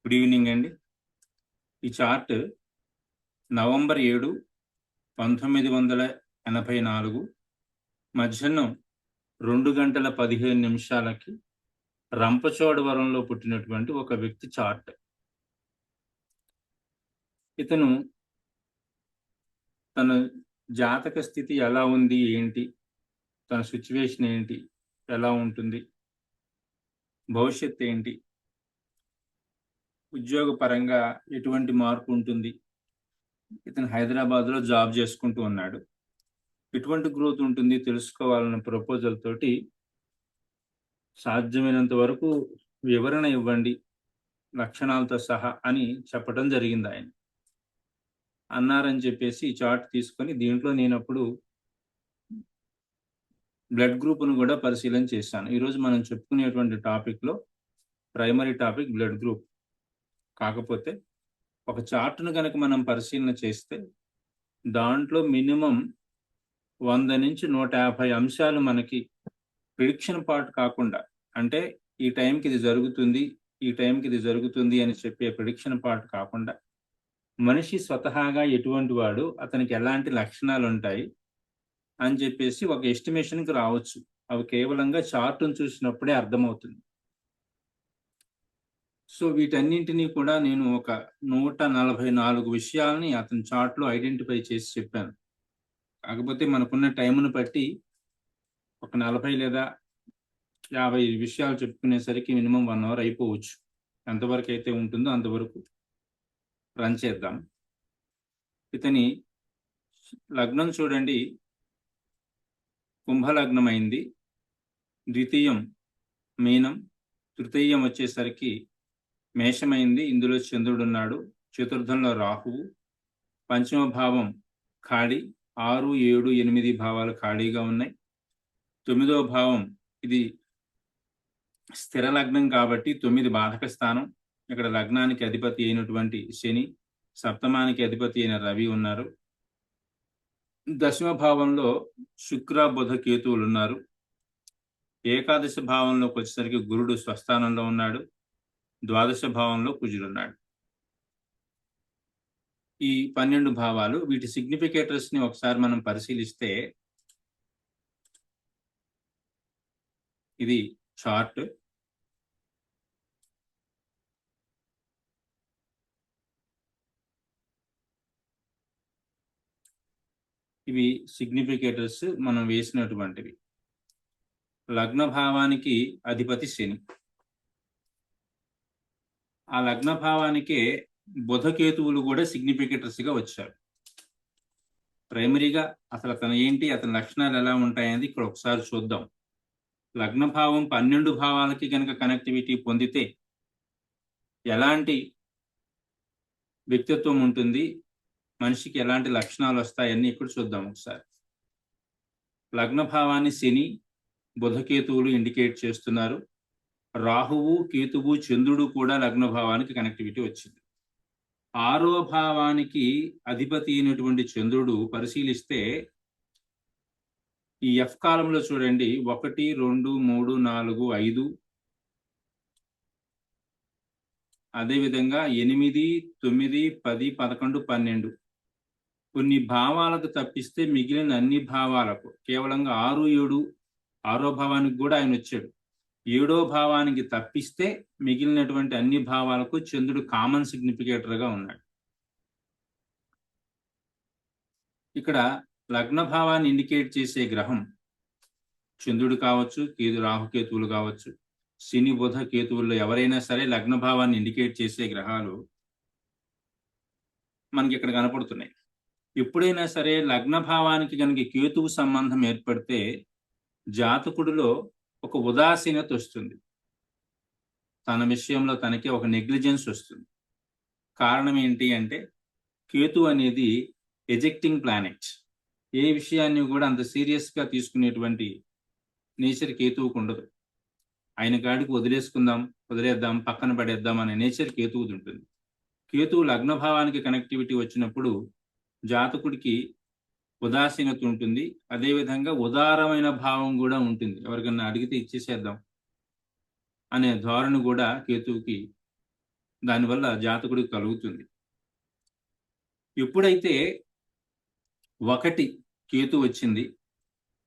Good evening అండి. ఈ chart November 7, 1984 మధ్యాహ్నం 2:15 రంపచోడవరంలో పుట్టినటువంటి ఒక వ్యక్తి చార్ట్. ఇతను తన జాతక స్థితి ఎలా ఉంది, ఏంటి, తన సిచ్యువేషన్ ఏంటి, ఎలా ఉంటుంది, భవిష్యత్తు ఏంటి, ఉద్యోగ పరంగా ఎటువంటి మార్పు ఉంటుంది, ఇతను హైదరాబాద్లో జాబ్ చేసుకుంటూ ఉన్నాడు, ఎటువంటి గ్రోత్ ఉంటుంది తెలుసుకోవాలన్న ప్రపోజల్ తోటి సాధ్యమైనంత వరకు వివరణ ఇవ్వండి లక్షణాలతో సహా అని చెప్పడం జరిగింది. ఆయన అన్నారని చెప్పేసి ఈ చార్ట్ తీసుకొని దీంట్లో నేను అప్పుడు బ్లడ్ గ్రూప్ను కూడా పరిశీలన చేశాను. ఈరోజు మనం చెప్పుకునేటువంటి టాపిక్లో ప్రైమరీ టాపిక్ బ్లడ్ గ్రూప్. కాకపోతే ఒక చార్ట్ను కనుక మనం పరిశీలన చేస్తే దాంట్లో మినిమం 100 నుంచి 150 అంశాలు మనకి ప్రిడిక్షన్ పార్ట్ కాకుండా, అంటే ఈ టైంకి ఇది జరుగుతుంది, ఈ టైంకి ఇది జరుగుతుంది అని చెప్పే ప్రిడిక్షన్ పార్ట్ కాకుండా, మనిషి స్వతహాగా ఎటువంటి వాడు, అతనికి ఎలాంటి లక్షణాలు ఉంటాయి అని చెప్పేసి ఒక ఎస్టిమేషన్కి రావచ్చు. అవి కేవలంగా చార్ట్ను చూసినప్పుడే అర్థమవుతుంది. సో వీటన్నింటినీ కూడా నేను ఒక 144 విషయాలని అతని చార్ట్లో ఐడెంటిఫై చేసి చెప్పాను. కాకపోతే మనకున్న టైంను బట్టి ఒక 40 లేదా 50 విషయాలు చెప్పుకునేసరికి మినిమం 1 అవర్ అయిపోవచ్చు. ఎంతవరకు అయితే ఉంటుందో అంతవరకు రన్ చేద్దాం. ఇతని లగ్నం చూడండి, కుంభలగ్నం అయింది. ద్వితీయం మీనం, తృతీయం వచ్చేసరికి మేషమైంది. ఇందులో చంద్రుడు ఉన్నాడు. చతుర్థంలో రాహువు. పంచమ భావం ఖాళీ. 6, 7, 8 భావాలు ఖాళీగా ఉన్నాయి. 9వ భావం ఇది స్థిర లగ్నం కాబట్టి 9 బాధక స్థానం. ఇక్కడ లగ్నానికి అధిపతి అయినటువంటి శని, సప్తమానికి అధిపతి అయిన రవి ఉన్నారు. దశమ భావంలో శుక్ర, బుధ, కేతువులు ఉన్నారు. ఏకాదశ భావంలోకి వచ్చేసరికి గురుడు స్వస్థానంలో ఉన్నాడు. ద్వాదశ భావంలో కుజుడున్నాడు. ఈ 12 భావాలు, వీటి సిగ్నిఫికేటర్స్ ని ఒకసారి మనం పరిశీలిస్తే ఇది చార్ట్. ఇవి సిగ్నిఫికేటర్స్ మనం వేసినటువంటివి. లగ్న భావానికి అధిపతి శని. ఆ లగ్న భావానికే బుధకేతువులు కూడా సిగ్నిఫికేటర్స్ గా వచ్చారు. ప్రైమరీగా అసలు అతను ఏంటి, అతని లక్షణాలు ఎలా ఉంటాయనేది ఇక్కడ ఒకసారి చూద్దాం. లగ్న భావం 12 భావాలకి కనుక కనెక్టివిటీ పొందితే ఎలాంటి వ్యక్తిత్వం ఉంటుంది, మనిషికి ఎలాంటి లక్షణాలు వస్తాయన్నీ ఇక్కడ చూద్దాం ఒకసారి. లగ్న భావాన్ని శని, బుధకేతువులు ఇండికేట్ చేస్తున్నారు. రాహువు, కేతువు, చంద్రుడు కూడా లగ్న భావానికి కనెక్టివిటీ వచ్చింది. 6వ భావానికి అధిపతి అయినటువంటి చంద్రుడు పరిశీలిస్తే ఈ ఎఫ్ కాలంలో చూడండి, 1, 2, 3, 4, 5, అదేవిధంగా 8, 9, 10, 11, 12 కొన్ని భావాలకు తప్పిస్తే మిగిలిన అన్ని భావాలకు కేవలంగా 6, 7, 6వ భావానికి కూడా ఆయన వచ్చాడు. 7వ భావానికి తప్పిస్తే మిగిలినటువంటి అన్ని భావాలకు చంద్రుడు కామన్ సిగ్నిఫికేటర్ గా ఉన్నాడు. ఇక్కడ లగ్న భావాన్ని ఇండికేట్ చేసే గ్రహం చంద్రుడు కావచ్చు, రాహుకేతువులు కావచ్చు. శని, బుధ, కేతువుల్లో ఎవరైనా సరే లగ్న భావాన్ని ఇండికేట్ చేసే గ్రహాలు మనకి ఇక్కడ కనపడుతున్నాయి. ఎప్పుడైనా సరే లగ్న భావానికి కనుక కేతువు సంబంధం ఏర్పడితే జాతకుడిలో ఒక ఉదాసీనత వస్తుంది. తన విషయంలో తనకే ఒక నెగ్లిజెన్స్ వస్తుంది. కారణం ఏంటి అంటే కేతు అనేది ఎజెక్టింగ్ ప్లానెట్. ఏ విషయాన్ని కూడా అంత సీరియస్గా తీసుకునేటువంటి నేచర్ కేతువుకు ఉండదు. ఆయన కాడికి వదిలేద్దాం, పక్కన పడేద్దాం అనే నేచర్ కేతువుది ఉంటుంది. కేతువు లగ్న భావానికి కనెక్టివిటీ వచ్చినప్పుడు జాతకుడికి ఉదాసీనత ఉంటుంది. అదేవిధంగా ఉదారమైన భావం కూడా ఉంటుంది. ఎవరికన్నా అడిగితే ఇచ్చేసేద్దాం అనే ధోరణి కూడా కేతువుకి దానివల్ల జాతకుడికి కలుగుతుంది. ఎప్పుడైతే 1 కేతు వచ్చింది,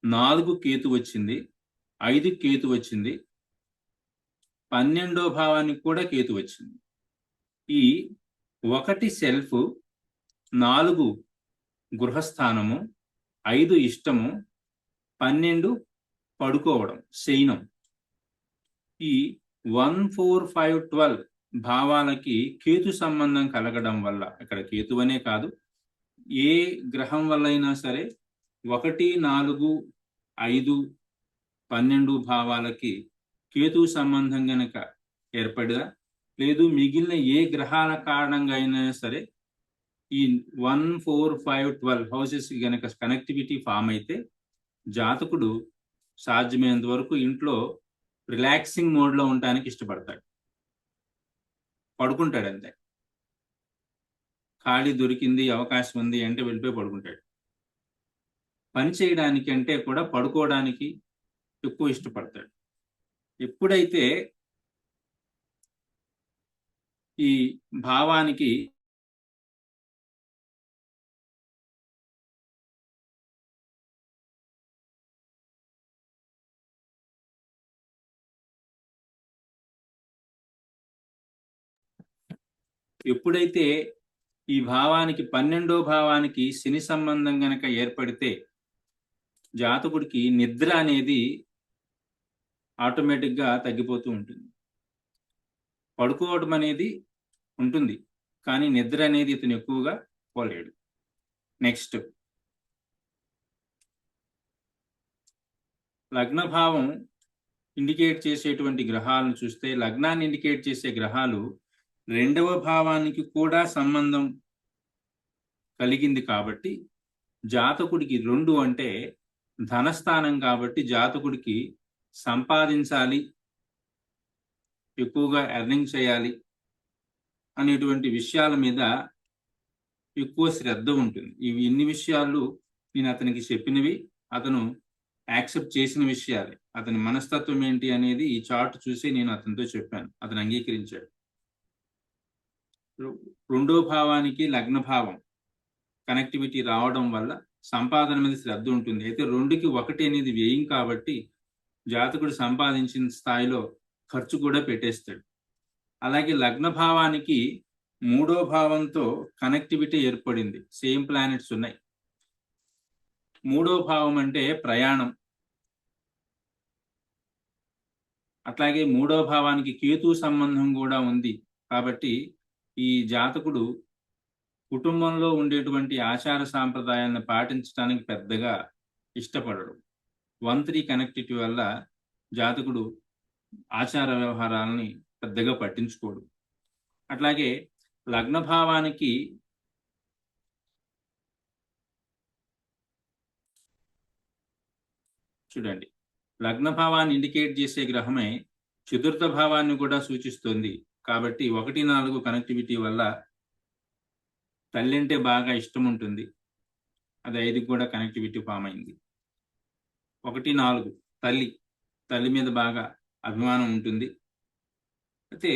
4 కేతు వచ్చింది, 5 కేతు వచ్చింది, 12వ భావానికి కూడా కేతు వచ్చింది. ఈ 1 సెల్ఫ్, 4 గృహస్థానము, 5 ఇష్టము, 12 పడుకోవడం, శయనం. ఈ 1, 4, 5, 12 భావాలకి కేతు సంబంధం కలగడం వల్ల, ఇక్కడ కేతువనే కాదు, ఏ గ్రహం వల్ల అయినా సరే 1, 4, 5, 12 భావాలకి కేతు సంబంధం గనక ఏర్పడినా, లేదు మిగిలిన ఏ గ్రహాల కారణంగా అయినా సరే ఈ 1, 4, 5, 12 హౌసెస్ గనక కనెక్టివిటీ ఫామ్ అయితే జాతకుడు సాధ్యమైనంత వరకు ఇంట్లో రిలాక్సింగ్ మోడ్లో ఉండటానికి ఇష్టపడతాడు, పడుకుంటాడు అంతే. ఖాళీ దొరికింది, అవకాశం ఉంది అంటే వెళ్ళిపోయి పడుకుంటాడు. పని చేయడానికి అంటే కూడా పడుకోవడానికి ఎక్కువ ఇష్టపడతాడు. ఎప్పుడైతే ఈ భావానికి ఎప్పుడైతే ఈ భావానికి 12వ భావానికి శని సంబంధం గనక ఏర్పడితే జాతకుడికి నిద్ర అనేది ఆటోమేటిక్గా తగ్గిపోతూ ఉంటుంది. పడుకోవడం అనేది ఉంటుంది, కానీ నిద్ర అనేది ఇతను ఎక్కువగా పోలేడు. నెక్స్ట్, లగ్నభావం ఇండికేట్ చేసేటువంటి గ్రహాలను చూస్తే, లగ్నాన్ని ఇండికేట్ చేసే గ్రహాలు 2వ భావానికి కూడా సంబంధం కలిగింది కాబట్టి జాతకుడికి 2 అంటే ధనస్థానం కాబట్టి జాతకుడికి సంపాదించాలి, ఎక్కువగా ఎర్నింగ్ చేయాలి అనేటువంటి విషయాల మీద ఎక్కువ శ్రద్ధ ఉంటుంది. ఇన్ని విషయాలు నేను అతనికి చెప్పినవి, అతను యాక్సెప్ట్ చేసిన విషయాలే. అతని మనస్తత్వం ఏంటి అనేది ఈ చార్ట్ చూసి నేను అతనితో చెప్పాను, అతను అంగీకరించాడు. 2వ భావానికి లగ్న భావం కనెక్టివిటీ రావడం వల్ల సంపాదన మీద శ్రద్ధ ఉంటుంది. అయితే 2కి 1 అనేది వ్యయం కాబట్టి జాతకుడు సంపాదించిన స్థాయిలో ఖర్చు కూడా పెట్టేస్తాడు. అలాగే లగ్న భావానికి 3వ భావంతో కనెక్టివిటీ ఏర్పడింది, సేమ్ ప్లానెట్స్ ఉన్నాయి. 3వ భావం అంటే ప్రయాణం. అట్లాగే 3వ భావానికి కేతు సంబంధం కూడా ఉంది కాబట్టి ఈ జాతకుడు కుటుంబంలో ఉండేటువంటి ఆచార సాంప్రదాయాలను పాటించడానికి పెద్దగా ఇష్టపడడు. 1-3 కనెక్టివిటీ వల్ల జాతకుడు ఆచార వ్యవహారాలని పెద్దగా పట్టించుకోడు. అట్లాగే లగ్న భావానికి చూడండి, లగ్న భావాన్ని ఇండికేట్ చేసే గ్రహమే చతుర్థ భావాన్ని కూడా సూచిస్తుంది కాబట్టి 1, 4 కనెక్టివిటీ వల్ల తల్లి అంటే బాగా ఇష్టం ఉంటుంది. అది 5కి కూడా కనెక్టివిటీ ఫామ్ అయింది. 1, 4 తల్లి మీద బాగా అభిమానం ఉంటుంది. అయితే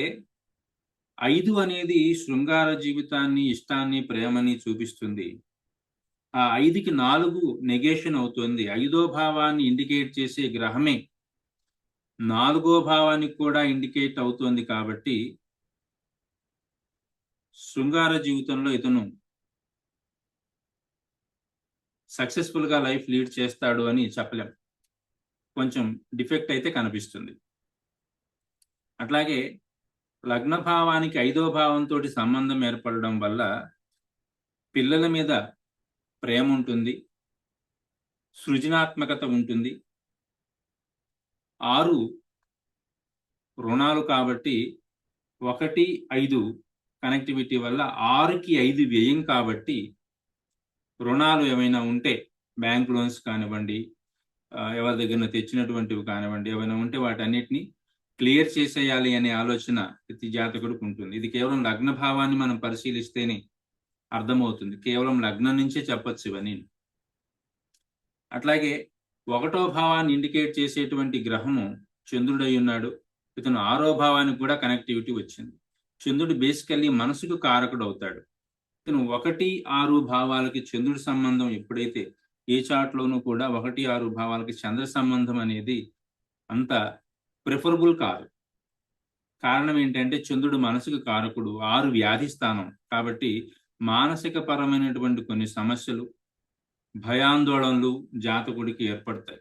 5 అనేది శృంగార జీవితాన్ని, ఇష్టాన్ని, ప్రేమని చూపిస్తుంది. ఆ 5కి 4 నెగేషన్ అవుతుంది. 5వ భావాన్ని ఇండికేట్ చేసే గ్రహమే 4వ భావానికి కూడా ఇండికేట్ అవుతోంది కాబట్టి శృంగార జీవితంలో ఇతను సక్సెస్ఫుల్ గా లైఫ్ లీడ్ చేస్తాడు అని చెప్పలేం, కొంచెం డిఫెక్ట్ అయితే కనిపిస్తుంది. అట్లాగే లగ్న భావానికి 5వ భావంతో సంబంధం ఏర్పడడం వల్ల పిల్లల మీద ప్రేమ ఉంటుంది, సృజనాత్మకత ఉంటుంది. 6 రుణాలు కాబట్టి 1, 5 కనెక్టివిటీ వల్ల 6కి 5 వ్యయం కాబట్టి రుణాలు ఏమైనా ఉంటే, బ్యాంక్ లోన్స్ కానివ్వండి, ఎవరి దగ్గర తెచ్చినటువంటివి కానివ్వండి, ఏమైనా ఉంటే వాటన్నిటిని క్లియర్ చేసేయాలి అనే ఆలోచన ప్రతి జాతకుడికి ఉంటుంది. ఇది కేవలం లగ్న భావాన్ని మనం పరిశీలిస్తేనే అర్థమవుతుంది, కేవలం లగ్నం నుంచే చెప్పచ్చు ఇవన్నీ. అట్లాగే 1వ భావాన్ని ఇండికేట్ చేసేటువంటి గ్రహము చంద్రుడై ఉన్నాడు. ఇతను 6వ భావానికి కూడా కనెక్టివిటీ వచ్చింది. చంద్రుడు బేసికల్లీ మనసుకు కారకుడు అవుతాడు. 1, 6 భావాలకి చంద్రుడి సంబంధం ఎప్పుడైతే ఏ చార్ట్‌లోనూ కూడా 1, 6 భావాలకి చంద్ర సంబంధం అనేది అంత ప్రిఫరబుల్ కాదు. కారణం ఏంటంటే చంద్రుడు మనసుకు కారకుడు, 6 వ్యాధి స్థానం. కాబట్టి మానసిక పరమైనటువంటి కొన్ని సమస్యలు, భయాందోళనలు జాతకుడికి ఏర్పడతాయి.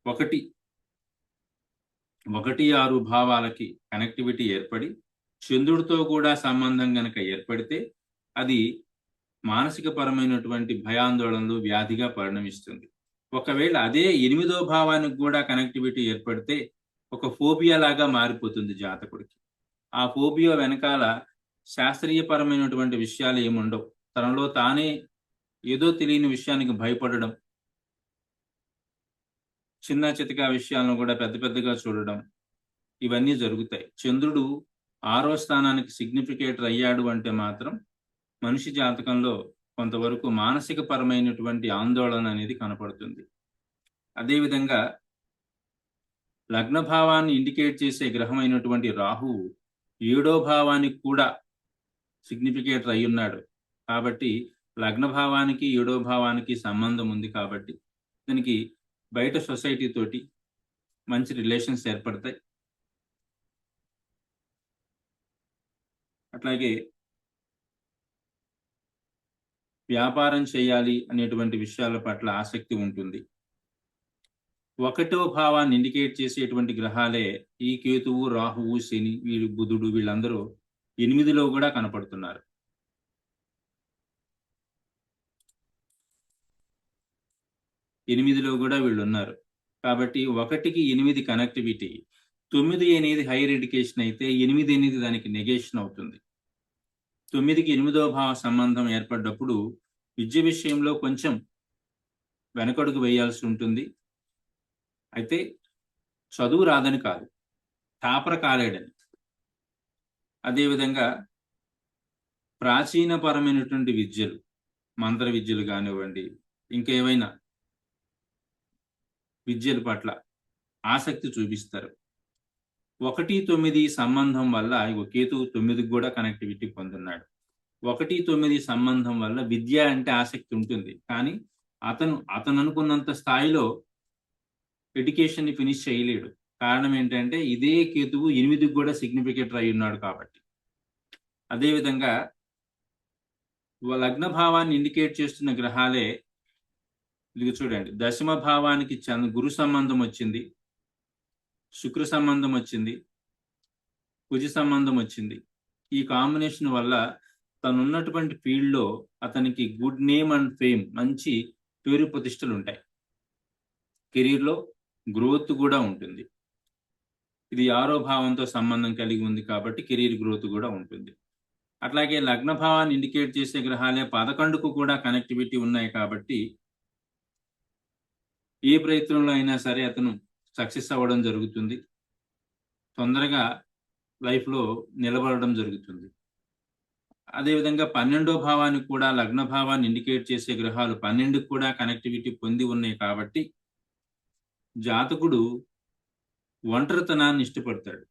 1, 6 భావాలకి కనెక్టివిటీ ఏర్పడి చంద్రుడితో కూడా సంబంధం గనక ఏర్పడితే అది మానసిక పరమైనటువంటి భయాందోళనలు, వ్యాధిగా పరిణమిస్తుంది. ఒకవేళ అదే 8వ భావానికి కూడా కనెక్టివిటీ ఏర్పడితే ఒక ఫోబియా లాగా మారిపోతుంది జాతకుడికి. ఆ ఫోబియా వెనకాల శాస్త్రీయపరమైనటువంటి విషయాలు ఏముండవు. తనలో తానే ఏదో తెలియని విషయానికి భయపడడం, చిన్న చితకా విషయాలను కూడా పెద్ద పెద్దగా చూడడం, ఇవన్నీ జరుగుతాయి. చంద్రుడు 6వ స్థానానికి సిగ్నిఫికేటర్ అయ్యాడు అంటే మాత్రం మనిషి జాతకంలో కొంతవరకు మానసిక పరమైనటువంటి ఆందోళన అనేది కనపడుతుంది. అదేవిధంగా లగ్న భావాన్ని ఇండికేట్ చేసే గ్రహమైనటువంటి రాహువు 7వ భావానికి కూడా సిగ్నిఫికేటర్ అయ్యున్నాడు. కాబట్టి లగ్న భావానికి 7వ భావానికి సంబంధం ఉంది కాబట్టి దీనికి బయట సొసైటీ తోటి మంచి రిలేషన్స్ ఏర్పడతాయి. అట్లాగే వ్యాపారం చేయాలి అనేటువంటి విషయాల పట్ల ఆసక్తి ఉంటుంది. 1వ భావాన్ని ఇండికేట్ చేసేటువంటి గ్రహాలే ఈ కేతువు, రాహువు, శని, వీళ్ళు బుధుడు, వీళ్ళందరూ 8లో కూడా కనపడుతున్నారు. 8లో కూడా వీళ్ళు ఉన్నారు. కాబట్టి 1కి 8 కనెక్టివిటీ, 9 అనేది హైయర్ ఎడ్యుకేషన్ అయితే 8 అనేది దానికి నెగేషన్ అవుతుంది. 9కి 8వ భావ సంబంధం ఏర్పడ్డప్పుడు విద్య విషయంలో కొంచెం వెనకడుగు వేయాల్సి ఉంటుంది. అయితే చదువు రాదని కాదు, తాపర కాలేడని. అదేవిధంగా ప్రాచీనపరమైనటువంటి విద్యలు, మంత్ర విద్యలు కానివ్వండి, ఇంకేవైనా విద్యల పట్ల ఆసక్తి చూపిస్తారు. 1, 9 సంబంధం వల్ల కేతువు 9కి కూడా కనెక్టివిటీ పొందున్నాడు. 1, 9 సంబంధం వల్ల విద్య అంటే ఆసక్తి ఉంటుంది. కానీ అతను అనుకున్నంత స్థాయిలో ఎడ్యుకేషన్ ని ఫినిష్ చేయలేడు. కారణం ఏంటంటే ఇదే కేతువు 8కి కూడా సిగ్నిఫికేటర్ అయి ఉన్నాడు కాబట్టి. అదేవిధంగా లగ్న భావాన్ని ఇండికేట్ చేస్తున్న గ్రహాలే ఇది చూడండి. 10మ భావానికి గురు సంబంధం వచ్చింది, శుక్ర సంబంధం వచ్చింది, కుజ సంబంధం వచ్చింది. ఈ కాంబినేషన్ వల్ల తనున్నటువంటి ఫీల్డ్లో అతనికి గుడ్ నేమ్ అండ్ ఫేమ్, మంచి పేరు ప్రతిష్టలు ఉంటాయి. కెరీర్లో గ్రోత్ కూడా ఉంటుంది. ఇది 6వ భావంతో సంబంధం కలిగి ఉంది కాబట్టి కెరీర్ గ్రోత్ కూడా ఉంటుంది. అట్లాగే లగ్న భావాన్ని ఇండికేట్ చేసే గ్రహాలే 11కు కూడా కనెక్టివిటీ ఉన్నాయి కాబట్టి ఏ ప్రయత్నంలో అయినా సరే అతను సక్సెస్ అవ్వడం జరుగుతుంది. తొందరగా లైఫ్లో నిలబడడం జరుగుతుంది. అదేవిధంగా 12వ భావానికి కూడా లగ్న భావాన్ని ఇండికేట్ చేసే గ్రహాలు 12కు కూడా కనెక్టివిటీ పొంది ఉన్నాయి కాబట్టి జాతకుడు ఒంటరితనాన్ని ఇష్టపడతాడు.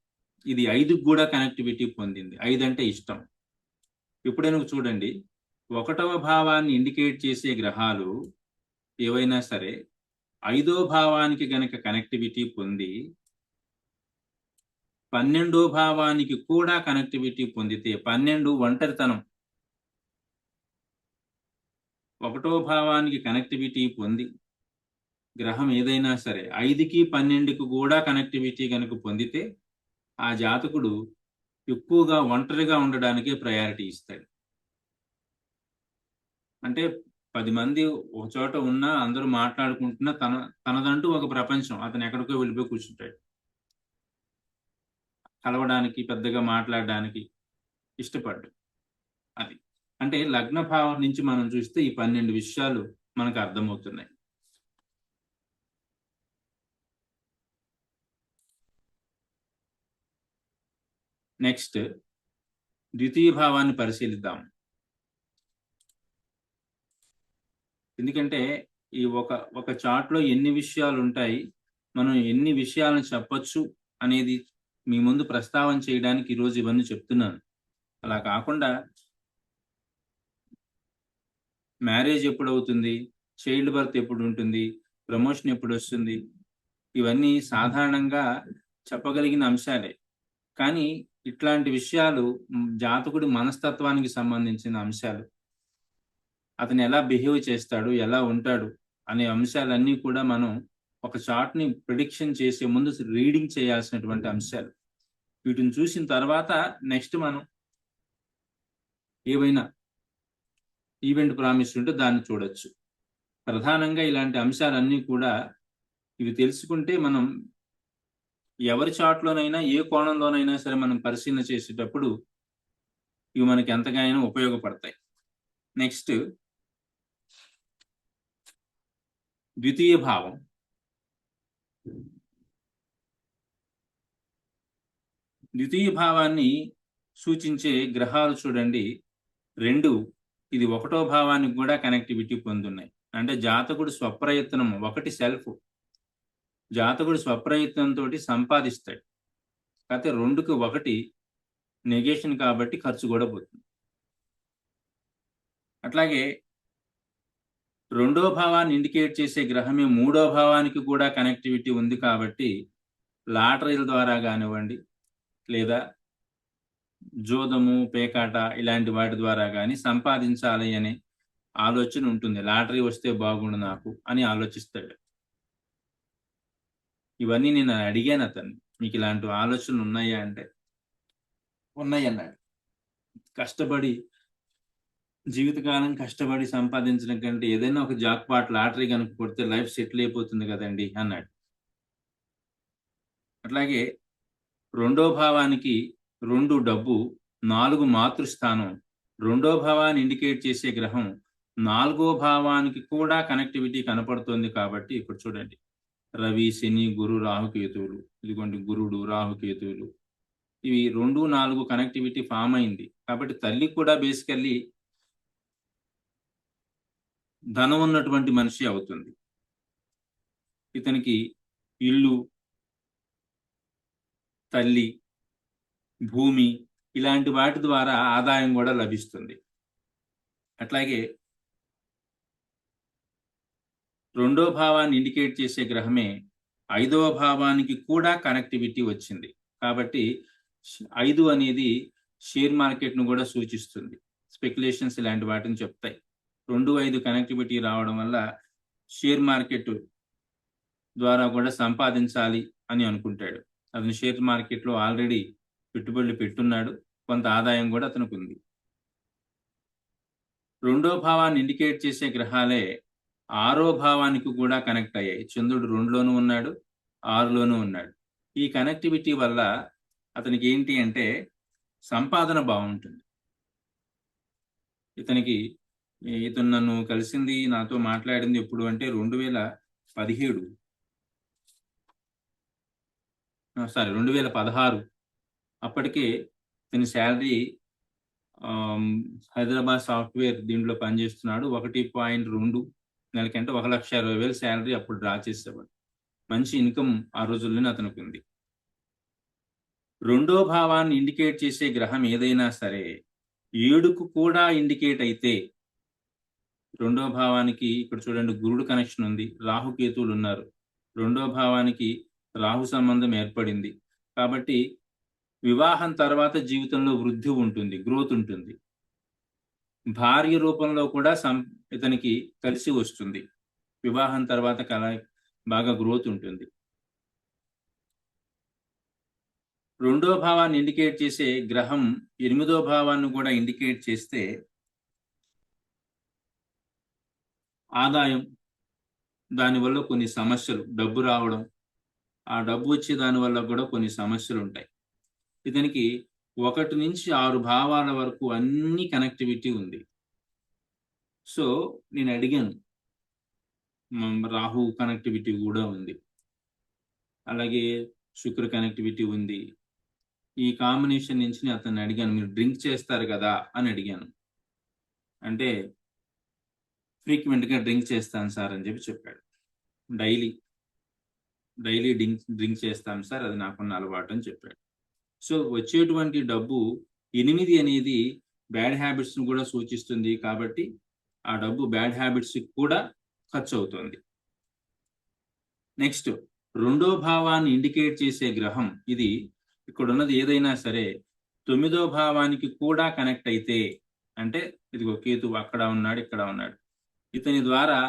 ఇది 5కు కూడా కనెక్టివిటీ పొందింది. 5 అంటే ఇష్టం. ఇప్పుడైనా చూడండి, 1వ భావాన్ని ఇండికేట్ చేసే గ్రహాలు ఏవైనా సరే 5వ భావానికి గనక కనెక్టివిటీ పొంది 12వ భావానికి కూడా కనెక్టివిటీ పొందితే 12 ఒంటరితనం. 1వ భావానికి కనెక్టివిటీ పొంది గ్రహం ఏదైనా సరే 5కి 12కి కూడా కనెక్టివిటీ కనుక పొందితే ఆ జాతకుడు ఎక్కువగా ఒంటరిగా ఉండడానికే ప్రయారిటీ ఇస్తాడు. అంటే 10 మంది ఒక చోట ఉన్నా, అందరూ మాట్లాడుకుంటున్నా తనదంటూ ఒక ప్రపంచం. అతను ఎక్కడికో వెళ్ళిపోయి కూర్చుంటాడు. కలవడానికి, పెద్దగా మాట్లాడడానికి ఇష్టపడ్డు. అది అంటే లగ్న భావం నుంచి మనం చూస్తే ఈ 12 విషయాలు మనకు అర్థమవుతున్నాయి. నెక్స్ట్ ద్వితీయ భావాన్ని పరిశీలిద్దాం. ఎందుకంటే ఈ ఒక చార్ట్లో ఎన్ని విషయాలు ఉంటాయి, మనం ఎన్ని విషయాలను చెప్పొచ్చు అనేది మీ ముందు ప్రస్తావన చేయడానికి ఈరోజు ఇవన్నీ చెప్తున్నాను. అలా కాకుండా మ్యారేజ్ ఎప్పుడవుతుంది, చైల్డ్ బర్త్ ఎప్పుడు ఉంటుంది, ప్రమోషన్ ఎప్పుడు వస్తుంది, ఇవన్నీ సాధారణంగా చెప్పగలిగిన అంశాలే. కానీ ఇట్లాంటి విషయాలు జాతకుడి మనస్తత్వానికి సంబంధించిన అంశాలు, అతను ఎలా బిహేవ్ చేస్తాడు, ఎలా ఉంటాడు అనే అంశాలన్నీ కూడా మనం ఒక చార్ట్ని ప్రిడిక్షన్ చేసే ముందు రీడింగ్ చేయాల్సినటువంటి అంశాలు. వీటిని చూసిన తర్వాత నెక్స్ట్ మనం ఏవైనా ఈవెంట్ ప్రామిస్ ఉంటే దాన్ని చూడొచ్చు. ప్రధానంగా ఇలాంటి అంశాలన్నీ కూడా ఇవి తెలుసుకుంటే మనం ఎవరి చార్ట్లోనైనా ఏ కోణంలోనైనా సరే మనం పరిశీలన చేసేటప్పుడు ఇవి మనకి ఎంతగానో ఉపయోగపడతాయి. నెక్స్ట్ ద్వితీయ భావం. ద్వితీయ భావాన్ని సూచించే గ్రహాలు చూడండి 2. ఇది 1వ భావానికి కూడా కనెక్టివిటీ పొందున్నాయి. అంటే జాతకుడు స్వప్రయత్నం, 1 సెల్ఫ్, జాతకుడు స్వప్రయత్నంతో సంపాదిస్తాడు. కాకపోతే 2కి 1 నెగేషన్ కాబట్టి ఖర్చు కూడా పోతుంది. అట్లాగే 2వ భావాన్ని ఇండికేట్ చేసే గ్రహమే 3వ భావానికి కూడా కనెక్టివిటీ ఉంది కాబట్టి లాటరీల ద్వారా కానివ్వండి, లేదా జోదము, పేకాట ఇలాంటి వాటి ద్వారా కానీ సంపాదించాలి అనే ఆలోచన ఉంటుంది. లాటరీ వస్తే బాగుండు నాకు అని ఆలోచిస్తాడు. ఇవన్నీ నేను అడిగాను అతన్ని, మీకు ఇలాంటి ఆలోచనలు ఉన్నాయా అంటే ఉన్నాయి అన్నాడు. కష్టపడి జీవితకాలం కష్టపడి సంపాదించడం కంటే ఏదైనా ఒక జాక్పాట్ లాటరీ కనుక కొడితే లైఫ్ సెటిల్ అయిపోతుంది కదండి అన్నాడు. అట్లాగే 2వ భావానికి 2 డబ్బు, 4 మాతృస్థానం. 2వ భావాన్ని ఇండికేట్ చేసే గ్రహం 4వ భావానికి కూడా కనెక్టివిటీ కనపడుతుంది కాబట్టి ఇప్పుడు చూడండి, రవి, శని, గురు, రాహుకేతువులు, ఇదిగోండి గురుడు, రాహుకేతువులు, ఇవి 2, 4 కనెక్టివిటీ ఫామ్ అయింది కాబట్టి తల్లి కూడా బేసికల్లీ ధనం ఉన్నటువంటి మనిషి అవుతుంది. ఇతనికి ఇల్లు, తల్లి, భూమి ఇలాంటి వాటి ద్వారా ఆదాయం కూడా లభిస్తుంది. అట్లాగే 2వ భావాన్ని ఇండికేట్ చేసే గ్రహమే 5వ భావానికి కూడా కనెక్టివిటీ వచ్చింది కాబట్టి 5 అనేది షేర్ మార్కెట్ను కూడా సూచిస్తుంది. స్పెక్యులేషన్స్ ఇలాంటి వాటిని చెప్తాయి. 2, 5 కనెక్టివిటీ రావడం వల్ల షేర్ మార్కెట్ ద్వారా కూడా సంపాదించాలి అని అనుకుంటాడు. అతను షేర్ మార్కెట్లో ఆల్రెడీ పెట్టుబడులు పెట్టున్నాడు, కొంత ఆదాయం కూడా అతనికి ఉంది. 2వ భావాన్ని ఇండికేట్ చేసే గ్రహాలే 6వ భావానికి కూడా కనెక్ట్ అయ్యాయి. చంద్రుడు 2లోనూ ఉన్నాడు, 6లోనూ ఉన్నాడు. ఈ కనెక్టివిటీ వల్ల అతనికి ఏంటి అంటే సంపాదన బాగుంటుంది. ఇతను నన్ను కలిసింది, నాతో మాట్లాడింది ఎప్పుడు అంటే 2016. అప్పటికే ఇతని శాలరీ హైదరాబాద్ సాఫ్ట్వేర్ దీంట్లో పనిచేస్తున్నాడు. 1.2 నెలకంటే 1,20,000 శాలరీ అప్పుడు డ్రా చేసేవాడు. మంచి ఇన్కమ్ ఆ రోజుల్లోనే అతనికి ఉంది. 2వ భావాన్ని ఇండికేట్ చేసే గ్రహం ఏదైనా సరే 7కు కూడా ఇండికేట్ అయితే, 2వ భావానికి ఇక్కడ చూడండి గురుడు కనెక్షన్ ఉంది, రాహుకేతువులు ఉన్నారు. 2వ భావానికి రాహు సంబంధం ఏర్పడింది కాబట్టి వివాహం తర్వాత జీవితంలో వృద్ధి ఉంటుంది, గ్రోత్ ఉంటుంది. భార్య రూపంలో కూడా ఇతనికి కలిసి వస్తుంది. వివాహం తర్వాత బాగా గ్రోత్ ఉంటుంది. 2వ భావాన్ని ఇండికేట్ చేసే గ్రహం 8వ భావాన్ని కూడా ఇండికేట్ చేస్తే ఆదాయం, దానివల్ల కొన్ని సమస్యలు, డబ్బు రావడం, ఆ డబ్బు వచ్చే దానివల్ల కూడా కొన్ని సమస్యలు ఉంటాయి. ఇతనికి 1 నుంచి 6 భావాల వరకు అన్ని కనెక్టివిటీ ఉంది. సో నేను అడిగాను, రాహు కనెక్టివిటీ కూడా ఉంది, అలాగే శుక్ర కనెక్టివిటీ ఉంది. ఈ కాంబినేషన్ నుంచి అతన్ని అడిగాను, మీరు డ్రింక్ చేస్తారు కదా అని అడిగాను. అంటే ఫ్రీక్వెంట్గా డ్రింక్ చేస్తాను సార్ అని చెప్పాడు. డైలీ డ్రింక్ చేస్తాను సార్, అది నాకున్న అలవాటు అని చెప్పాడు. సో వచ్చేటువంటి డబ్బు 8 అనేది బ్యాడ్ హ్యాబిట్స్ ను కూడా సూచిస్తుంది కాబట్టి ఆ డబ్బు బ్యాడ్ హ్యాబిట్స్ కూడా ఖర్చు అవుతుంది. నెక్స్ట్, రెండో భావాన్ని ఇండికేట్ చేసే గ్రహం ఇది. ఇక్కడ ఉన్నది ఏదైనా సరే 9వ భావానికి కూడా కనెక్ట్ అయితే, అంటే ఇదిగో కేతువు అక్కడ ఉన్నాడు, ఇక్కడ ఉన్నాడు, ఇతని ద్వారా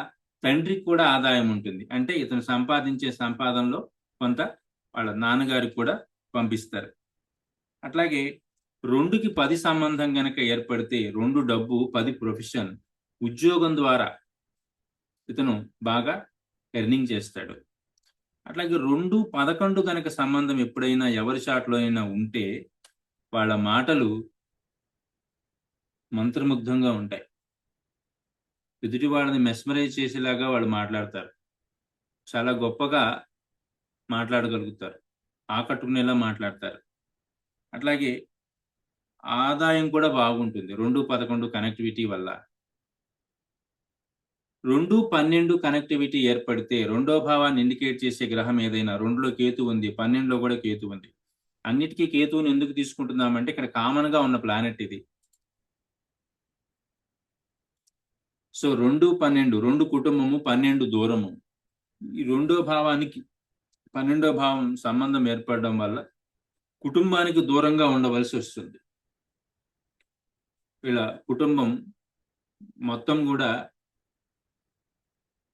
తండ్రికి కూడా ఆదాయం ఉంటుంది. అంటే ఇతను సంపాదించే సంపాదనలో కొంత వాళ్ళ నాన్నగారికి కూడా పంపిస్తారు. అట్లాగే 2కి 10 సంబంధం గనక ఏర్పడితే 2 డబ్బు, 10 ప్రొఫెషన్, ఉద్యోగం ద్వారా ఇతను బాగా ఎర్నింగ్ చేస్తాడు. అట్లాగే 2, 11 గనక సంబంధం ఎప్పుడైనా ఎవరి చాట్లో అయినా ఉంటే వాళ్ళ మాటలు మంత్రముగ్ధంగా ఉంటాయి. ఎదుటి వాళ్ళని మెస్మరైజ్ చేసేలాగా వాళ్ళు మాట్లాడతారు. చాలా గొప్పగా మాట్లాడగలుగుతారు, ఆకట్టుకునేలా మాట్లాడతారు. అట్లాగే ఆదాయం కూడా బాగుంటుంది 2, 11 కనెక్టివిటీ వల్ల. 2, 12 కనెక్టివిటీ ఏర్పడితే రెండో భావాన్ని ఇండికేట్ చేసే గ్రహం ఏదైనా, 2లో కేతు ఉంది, 12లో కూడా కేతు ఉంది. అన్నిటికీ కేతువుని ఎందుకు తీసుకుంటున్నామంటే ఇక్కడ కామన్ గా ఉన్న ప్లానెట్ ఇది. సో 2, 12, 2 కుటుంబము, 12 దూరము. ఈ రెండో భావానికి 12వ భావం సంబంధం ఏర్పడడం వల్ల కుటుంబానికి దూరంగా ఉండవలసి వస్తుంది. ఇలా కుటుంబం మొత్తం కూడా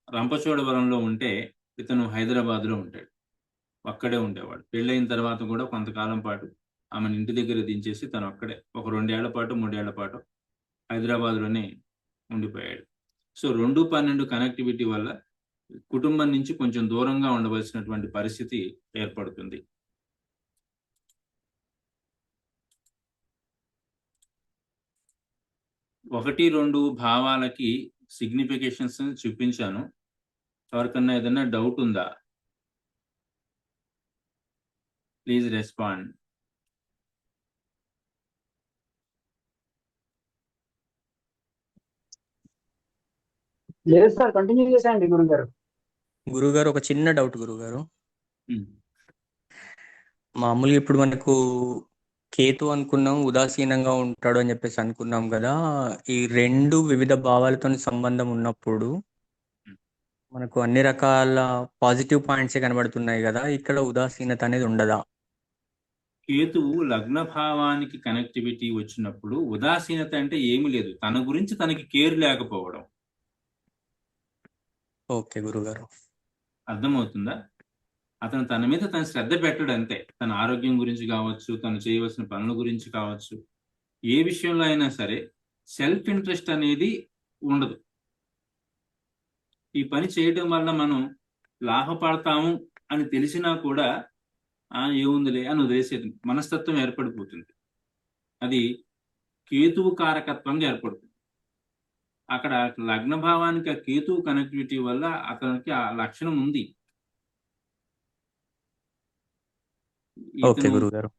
రంపచోడవరంలో ఉంటే ఇతను హైదరాబాద్లో ఉంటాడు, అక్కడే ఉండేవాడు. పెళ్ళైన తర్వాత కూడా కొంతకాలం పాటు ఆమెను ఇంటి దగ్గర దించేసి తను అక్కడే ఒక 2 ఏళ్ల పాటు 3 ఏళ్ల పాటు హైదరాబాద్లోనే ఉండిపోయాడు. సో 2, 12 కనెక్టివిటీ వల్ల కుటుంబం నుంచి కొంచెం దూరంగా ఉండవలసినటువంటి పరిస్థితి ఏర్పడుతుంది. ఒకటి, 2 భావాలకి సిగ్నిఫికేషన్స్ చూపించాను. ఎవరికన్నా ఏదైనా డౌట్ ఉందా? Please respond. లేదు సార్, కంటిన్యూ చేసేయండి గురుగారు. గురుగారు, ఒక చిన్న డౌట్ గురుగారు. ఉమ్. మామూలుగా ఇప్పుడు మనకు కేతు అనుకున్నాం ఉదాసీనంగా ఉంటాడు అని చెప్పేసి అనుకున్నాం కదా. ఈ 2 వివిధ భావాలతో సంబంధం ఉన్నప్పుడు మనకు అన్ని రకాల పాజిటివ్ పాయింట్సే కనబడుతున్నాయి కదా, ఇక్కడ ఉదాసీనత అనేది ఉండదా? కేతువు లగ్న భావానికి కనెక్టివిటీ వచ్చినప్పుడు ఉదాసీనత అంటే ఏమీ లేదు, తన గురించి తనకి కేర్ లేకపోవడం. ఓకే గురుగారు. అర్థమవుతుందా? అతను తన మీద తన శ్రద్ధ పెట్టడు అంతే. తన ఆరోగ్యం గురించి కావచ్చు, తను చేయవలసిన పనుల గురించి కావచ్చు, ఏ విషయంలో అయినా సరే సెల్ఫ్ ఇంట్రెస్ట్ అనేది ఉండదు. ఈ పని చేయడం వల్ల మనం లాభపడతాము అని తెలిసినా కూడా ఏముందిలే అని వదిలేసే మనస్తత్వం ఏర్పడిపోతుంది. అది కేతువు కారకత్వంగా ఏర్పడుతుంది. అక్కడ లగ్న భావానికి ఆ కేతువు కనెక్టివిటీ వల్ల అతనికి ఆ లక్షణం ఉంది. ఓకే గురుగారు.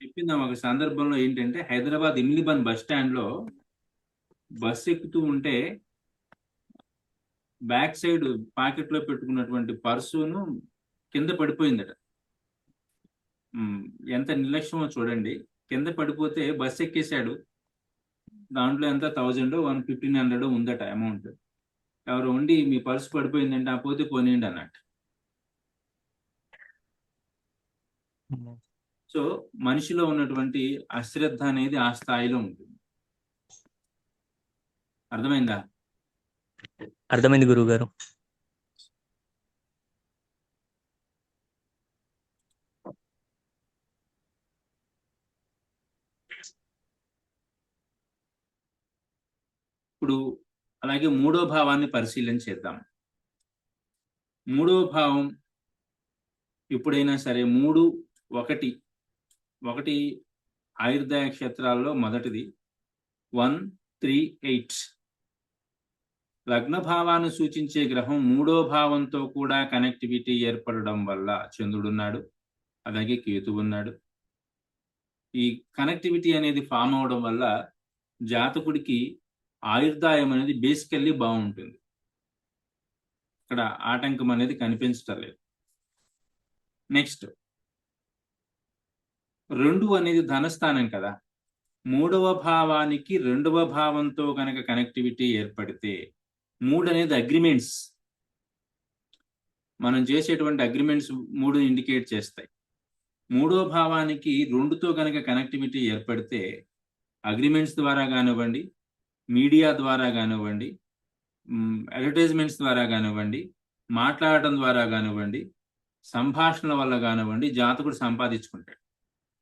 చెప్పింది ఒక సందర్భంలో ఏంటంటే, హైదరాబాద్ ఇమ్లిబన్ బస్ స్టాండ్ లో బస్ ఎక్కుతూ ఉంటే బ్యాక్ సైడ్ పాకెట్ లో పెట్టుకున్నటువంటి పర్సును కింద పడిపోయిందట. ఎంత నిర్లక్ష్యమో చూడండి. కింద పడిపోతే బస్ ఎక్కేశాడు. దాంట్లో ఎంత 1000 1,500 ఉందట అమౌంట్. ఎవరు ఉండి మీ పర్సు పడిపోయిందంటే, ఆ పోతే పోనీయండి అన్నట్టు. సో మనిషిలో ఉన్నటువంటి అశ్రద్ధ అనేది ఆ స్థాయిలో ఉంటుంది. అర్థమైందా? అర్థమైంది గురుగారు. ఇప్పుడు అలాగే 3వ భావాన్ని పరిశీలన చేద్దాం. 3వ భావం ఎప్పుడైనా సరే 3, 1 ఆయుర్దాయ క్షేత్రాల్లో మొదటిది 1, 3, 8. లగ్న భావాన్ని సూచించే గ్రహం 3వ భావంతో కూడా కనెక్టివిటీ ఏర్పడడం వల్ల చంద్రుడున్నాడు, అలాగే కేతు ఉన్నాడు. ఈ కనెక్టివిటీ అనేది ఫామ్ అవడం వల్ల జాతకుడికి ఆయుర్దాయం అనేది బేసికల్లీ బాగుంటుంది. ఇక్కడ ఆటంకం అనేది కనిపించటం లేదు. నెక్స్ట్, 2 అనేది ధనస్థానం కదా. 3వ భావానికి 2వ భావంతో కనుక కనెక్టివిటీ ఏర్పడితే 3 అనేది అగ్రిమెంట్స్. మనం చేసేటువంటి అగ్రిమెంట్స్ 3 ఇండికేట్ చేస్తాయి. 3వ భావానికి 2తో కనుక కనెక్టివిటీ ఏర్పడితే అగ్రిమెంట్స్ ద్వారా కానివ్వండి, మీడియా ద్వారా కానివ్వండి, అడ్వర్టైజ్మెంట్స్ ద్వారా కానివ్వండి, మాట్లాడటం ద్వారా కానివ్వండి, సంభాషణ వల్ల కానివ్వండి జాతకుడు సంపాదించుకుంటాడు,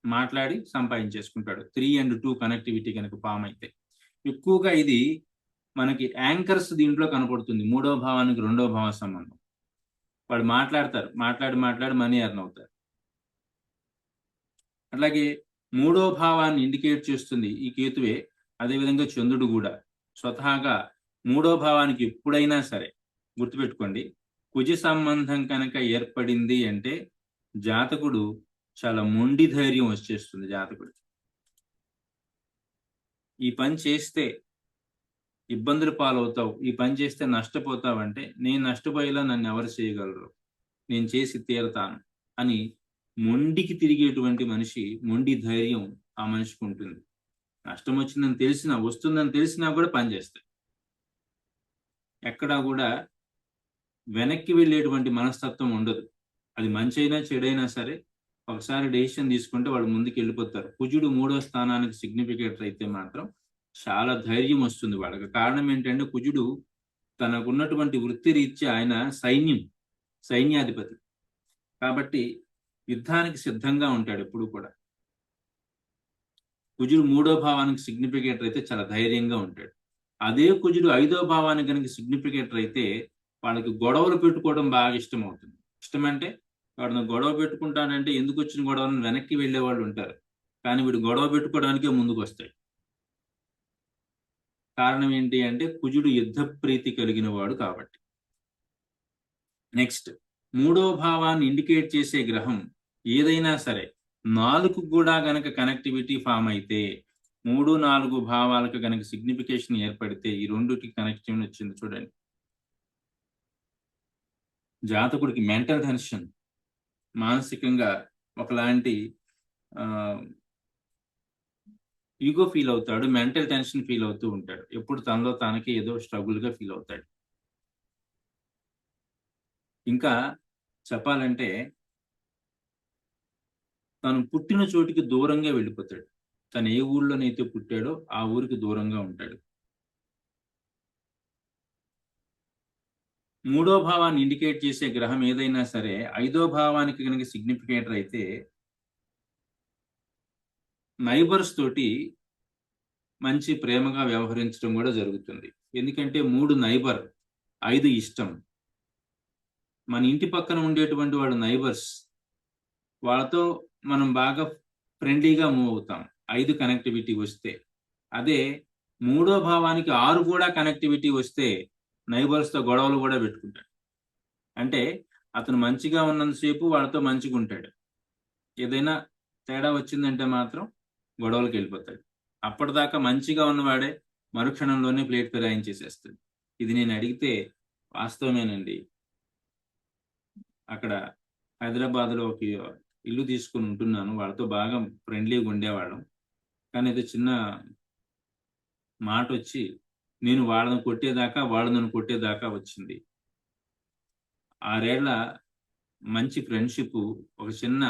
మాట్లాడి సంపాదించేసుకుంటాడు. 3 and 2 కనెక్టివిటీ కనుక ఫామ్ అయితే ఎక్కువగా ఇది మనకి యాంకర్స్ దీంట్లో కనపడుతుంది. 3వ భావానికి 2వ భావ సంబంధం. వాడు మాట్లాడతారు, మాట్లాడి మనీ ఎర్న్ అవుతారు. అట్లాగే 3వ భావాన్ని ఇండికేట్ చేస్తుంది ఈ కేతువే. అదేవిధంగా చంద్రుడు కూడా స్వతహాగా 3వ భావానికి ఎప్పుడైనా సరే గుర్తుపెట్టుకోండి, కుజ సంబంధం కనుక ఏర్పడింది అంటే జాతకుడు చాలా మొండి ధైర్యం వచ్చేస్తుంది జాతకుడికి. ఈ పని చేస్తే ఇబ్బందులు పాలవుతావు, ఈ పని చేస్తే నష్టపోతావు అంటే నేను నష్టపోయేలా నన్ను ఎవరు చేయగలరు, నేను చేసి తీరతాను అని మొండికి తిరిగేటువంటి మనిషి, మొండి ధైర్యం ఆ మనిషికి ఉంటుంది. నష్టం వచ్చిందని తెలిసినా, వస్తుందని తెలిసినా కూడా పని చేస్తాయి. ఎక్కడా కూడా వెనక్కి వెళ్ళేటువంటి మనస్తత్వం ఉండదు. అది మంచి అయినా చెడైనా సరే ఒకసారి డెసిషన్ తీసుకుంటే వాళ్ళు ముందుకు వెళ్ళిపోతారు. కుజుడు 3వ స్థానానికి సిగ్నిఫికేటర్ అయితే మాత్రం చాలా ధైర్యం వస్తుంది వాళ్ళకి. కారణం ఏంటంటే కుజుడు తనకున్నటువంటి వృత్తి రీత్యా ఆయన సైన్యాధిపతి కాబట్టి యుద్ధానికి సిద్ధంగా ఉంటాడు ఎప్పుడు కూడా. కుజుడు 3వ భావానికి సిగ్నిఫికేటర్ అయితే చాలా ధైర్యంగా ఉంటాడు. అదే కుజుడు 5వ భావానికి కనుక సిగ్నిఫికేటర్ అయితే వాళ్ళకి గొడవలు పెట్టుకోవడం బాగా ఇష్టం అవుతుంది. ఇష్టం అంటే వాడిని గొడవ పెట్టుకుంటానంటే ఎందుకు వచ్చిన గొడవలను వెనక్కి వెళ్ళే వాళ్ళు ఉంటారు, కానీ వీడు గొడవ పెట్టుకోవడానికే ముందుకు వస్తాయి. కారణం ఏంటి అంటే కుజుడు యుద్ధ ప్రీతి కలిగిన వాడు కాబట్టి. నెక్స్ట్ 3వ భావాన్ని ఇండికేట్ చేసే గ్రహం ఏదైనా సరే 4కు కూడా గనక కనెక్టివిటీ ఫామ్ అయితే 3, 4 భావాలకు గనక సిగ్నిఫికేషన్ ఏర్పడితే ఈ రెండుకి కనెక్షన్ వచ్చింది చూడండి. జాతకుడికి మెంటల్ టెన్షన్, మానసికంగా ఒకలాంటి ఈగో ఫీల్ అవుతాడు, మెంటల్ టెన్షన్ ఫీల్ అవుతూ ఉంటాడు. ఎప్పుడు తనలో తనకి ఏదో స్ట్రగుల్గా ఫీల్ అవుతాడు. ఇంకా చెప్పాలంటే తను పుట్టిన చోటికి దూరంగా వెళ్ళిపోతాడు. తను ఏ ఊళ్ళోనైతే పుట్టాడో ఆ ఊరికి దూరంగా ఉంటాడు. 3వ భావాన్ని ఇండికేట్ చేసే గ్రహం ఏదైనా సరే 5వ భావానికి కనుక సిగ్నిఫికేటర్ అయితే నైబర్స్ తోటి మంచి ప్రేమగా వ్యవహరించడం కూడా జరుగుతుంది. ఎందుకంటే 3 నైబర్, 5 ఇష్టం. మన ఇంటి పక్కన ఉండేటువంటి వాడు నైబర్స్, వాళ్ళతో మనం బాగా ఫ్రెండ్లీగా మూవ్ అవుతాం 5 కనెక్టివిటీ వస్తే. అదే 3వ భావానికి 6 కూడా కనెక్టివిటీ వస్తే నైబర్స్తో గొడవలు కూడా పెట్టుకుంటాడు. అంటే అతను మంచిగా ఉన్నంతసేపు వాళ్ళతో మంచిగా ఉంటాడు, ఏదైనా తేడా వచ్చిందంటే మాత్రం గొడవలకు వెళ్ళిపోతాడు. అప్పటిదాకా మంచిగా ఉన్నవాడే మరుక్షణంలోనే ప్లేట్ ఫిరాయించేసేస్తాడు. ఇది నేను అడిగితే వాస్తవమేనండి. అక్కడ హైదరాబాద్లో ఒక ఇల్లు తీసుకుని ఉంటున్నాను, వాళ్ళతో బాగా ఫ్రెండ్లీగా ఉండేవాళ్ళం. కానీ ఏదో చిన్న మాట వచ్చి నేను వాళ్ళని కొట్టేదాకా, వాళ్ళు నన్ను కొట్టేదాకా వచ్చింది. 6 ఏళ్ల మంచి ఫ్రెండ్షిప్ ఒక చిన్న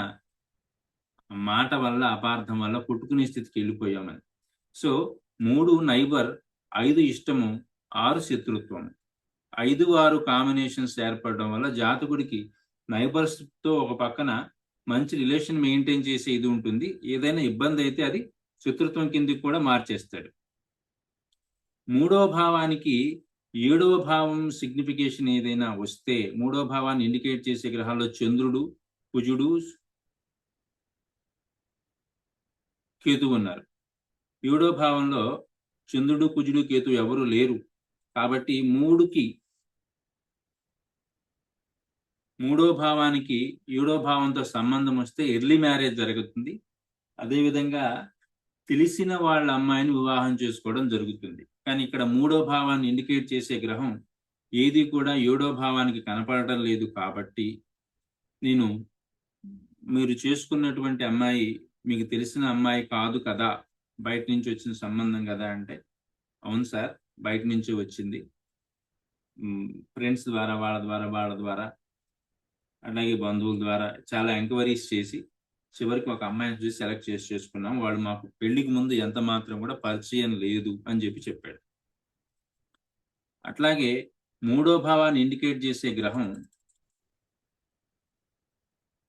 మాట వల్ల, అపార్థం వల్ల కొట్టుకునే స్థితికి వెళ్ళిపోయామని. సో 3 నైబర్, 5 ఇష్టము, 6 శత్రుత్వం. 5, 6 కాంబినేషన్స్ ఏర్పడడం వల్ల జాతకుడికి నైబర్స్తో ఒక పక్కన మంచి రిలేషన్ మెయింటైన్ చేసే ఇది ఉంటుంది. ఏదైనా ఇబ్బంది అయితే అది శత్రుత్వం కిందకి కూడా మార్చేస్తాడు. 3వ భావానికి 7వ భావం సిగ్నిఫికేషన్ ఏదైనా వస్తే 3వ భావాన్ని ఇండికేట్ చేసే గ్రహాల్లో చంద్రుడు, కుజుడు, కేతువు ఉన్నారు. 7వ భావంలో చంద్రుడు, కుజుడు, కేతు ఎవరు లేరు. కాబట్టి 3వ భావానికి 7వ భావంతో సంబంధం వస్తే ఎర్లీ మ్యారేజ్ జరుగుతుంది. అదేవిధంగా తెలిసిన వాళ్ళ అమ్మాయిని వివాహం చేసుకోవడం జరుగుతుంది. కానీ ఇక్కడ 3వ భావాన్ని ఇండికేట్ చేసే గ్రహం ఏది కూడా 7వ భావానికి కనపడటం లేదు. కాబట్టి మీరు చేసుకున్నటువంటి అమ్మాయి మీకు తెలిసిన అమ్మాయి కాదు కదా, బయట నుంచి వచ్చిన సంబంధం కదా అంటే, అవును సార్ బయట నుంచి వచ్చింది, ఫ్రెండ్స్ ద్వారా వాళ్ళ ద్వారా అలాగే బంధువుల ద్వారా చాలా ఎంక్వైరీస్ చేసి చివరికి ఒక అమ్మాయిని చూసి సెలెక్ట్ చేసుకున్నాం. వాళ్ళు మాకు పెళ్లికి ముందు ఎంత మాత్రం కూడా పరిచయం లేదు అని చెప్పాడు. అట్లాగే మూడో భావాన్ని ఇండికేట్ చేసే గ్రహం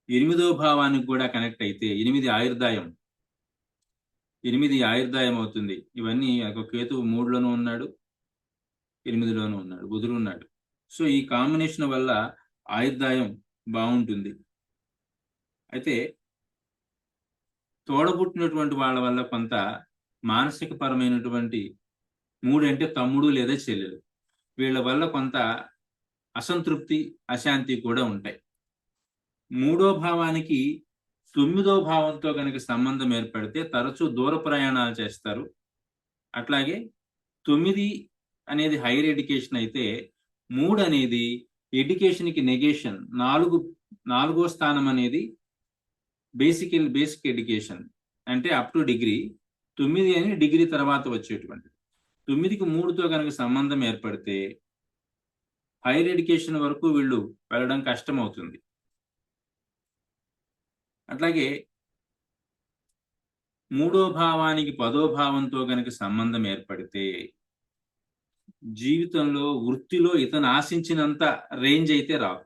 8వ భావానికి కూడా కనెక్ట్ అయితే 8 ఆయుర్దాయం అవుతుంది. ఇవన్నీ ఒక కేతువు 3లోనూ ఉన్నాడు, 8లోనూ ఉన్నాడు, బుధుడు ఉన్నాడు. సో ఈ కాంబినేషన్ వల్ల ఆయుర్దాయం బాగుంటుంది. అయితే తోడబుట్టినటువంటి వాళ్ళ వల్ల కొంత మానసిక పరమైనటువంటి 3 అంటే తమ్ముడు లేదా చెల్లెలు, వీళ్ళ వల్ల కొంత అసంతృప్తి, అశాంతి కూడా ఉంటాయి. 3వ భావానికి 9వ భావంతో కనుక సంబంధం ఏర్పడితే తరచూ దూర ప్రయాణాలు చేస్తారు. అట్లాగే 9 అనేది హైయర్ ఎడ్యుకేషన్ అయితే 3 అనేది ఎడ్యుకేషన్కి నెగేషన్. 4వ స్థానం అనేది బేసిక్ ఎడ్యుకేషన్ అంటే అప్ టు డిగ్రీ. 9 అని డిగ్రీ తర్వాత వచ్చేటువంటిది. 9కి 3తో కనుక సంబంధం ఏర్పడితే హైయర్ ఎడ్యుకేషన్ వరకు వీళ్ళు వెళ్ళడం కష్టం అవుతుంది. అట్లాగే 3వ భావానికి 10వ భావంతో కనుక సంబంధం ఏర్పడితే జీవితంలో వృత్తిలో ఇతను ఆశించినంత రేంజ్ అయితే రాదు.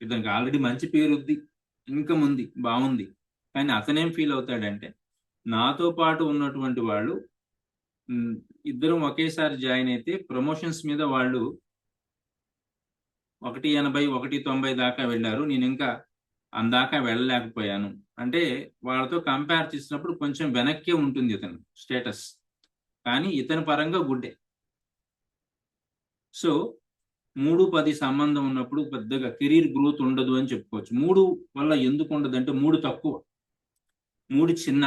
ఇతనికి ఆల్రెడీ మంచి పేరుంది, ఇన్కమ్ ఉంది, బాగుంది. కానీ అతనేం ఫీల్ అవుతాడంటే నాతో పాటు ఉన్నటువంటి వాళ్ళు ఇద్దరం ఒకేసారి జాయిన్ అయితే ప్రమోషన్స్ మీద వాళ్ళు 180, 190 దాకా వెళ్ళారు, నేను ఇంకా అందాకా వెళ్ళలేకపోయాను అంటే వాళ్ళతో కంపేర్ చేసినప్పుడు కొంచెం వెనక్కే ఉంటుంది ఇతను స్టేటస్. కానీ ఇతని పరంగా గుడ్డే. సో 3-10 సంబంధం ఉన్నప్పుడు పెద్దగా కెరీర్ గ్రోత్ ఉండదు అని చెప్పుకోవచ్చు. 3 వల్ల ఎందుకు ఉండదు అంటే 3 తక్కువ, 3 చిన్న,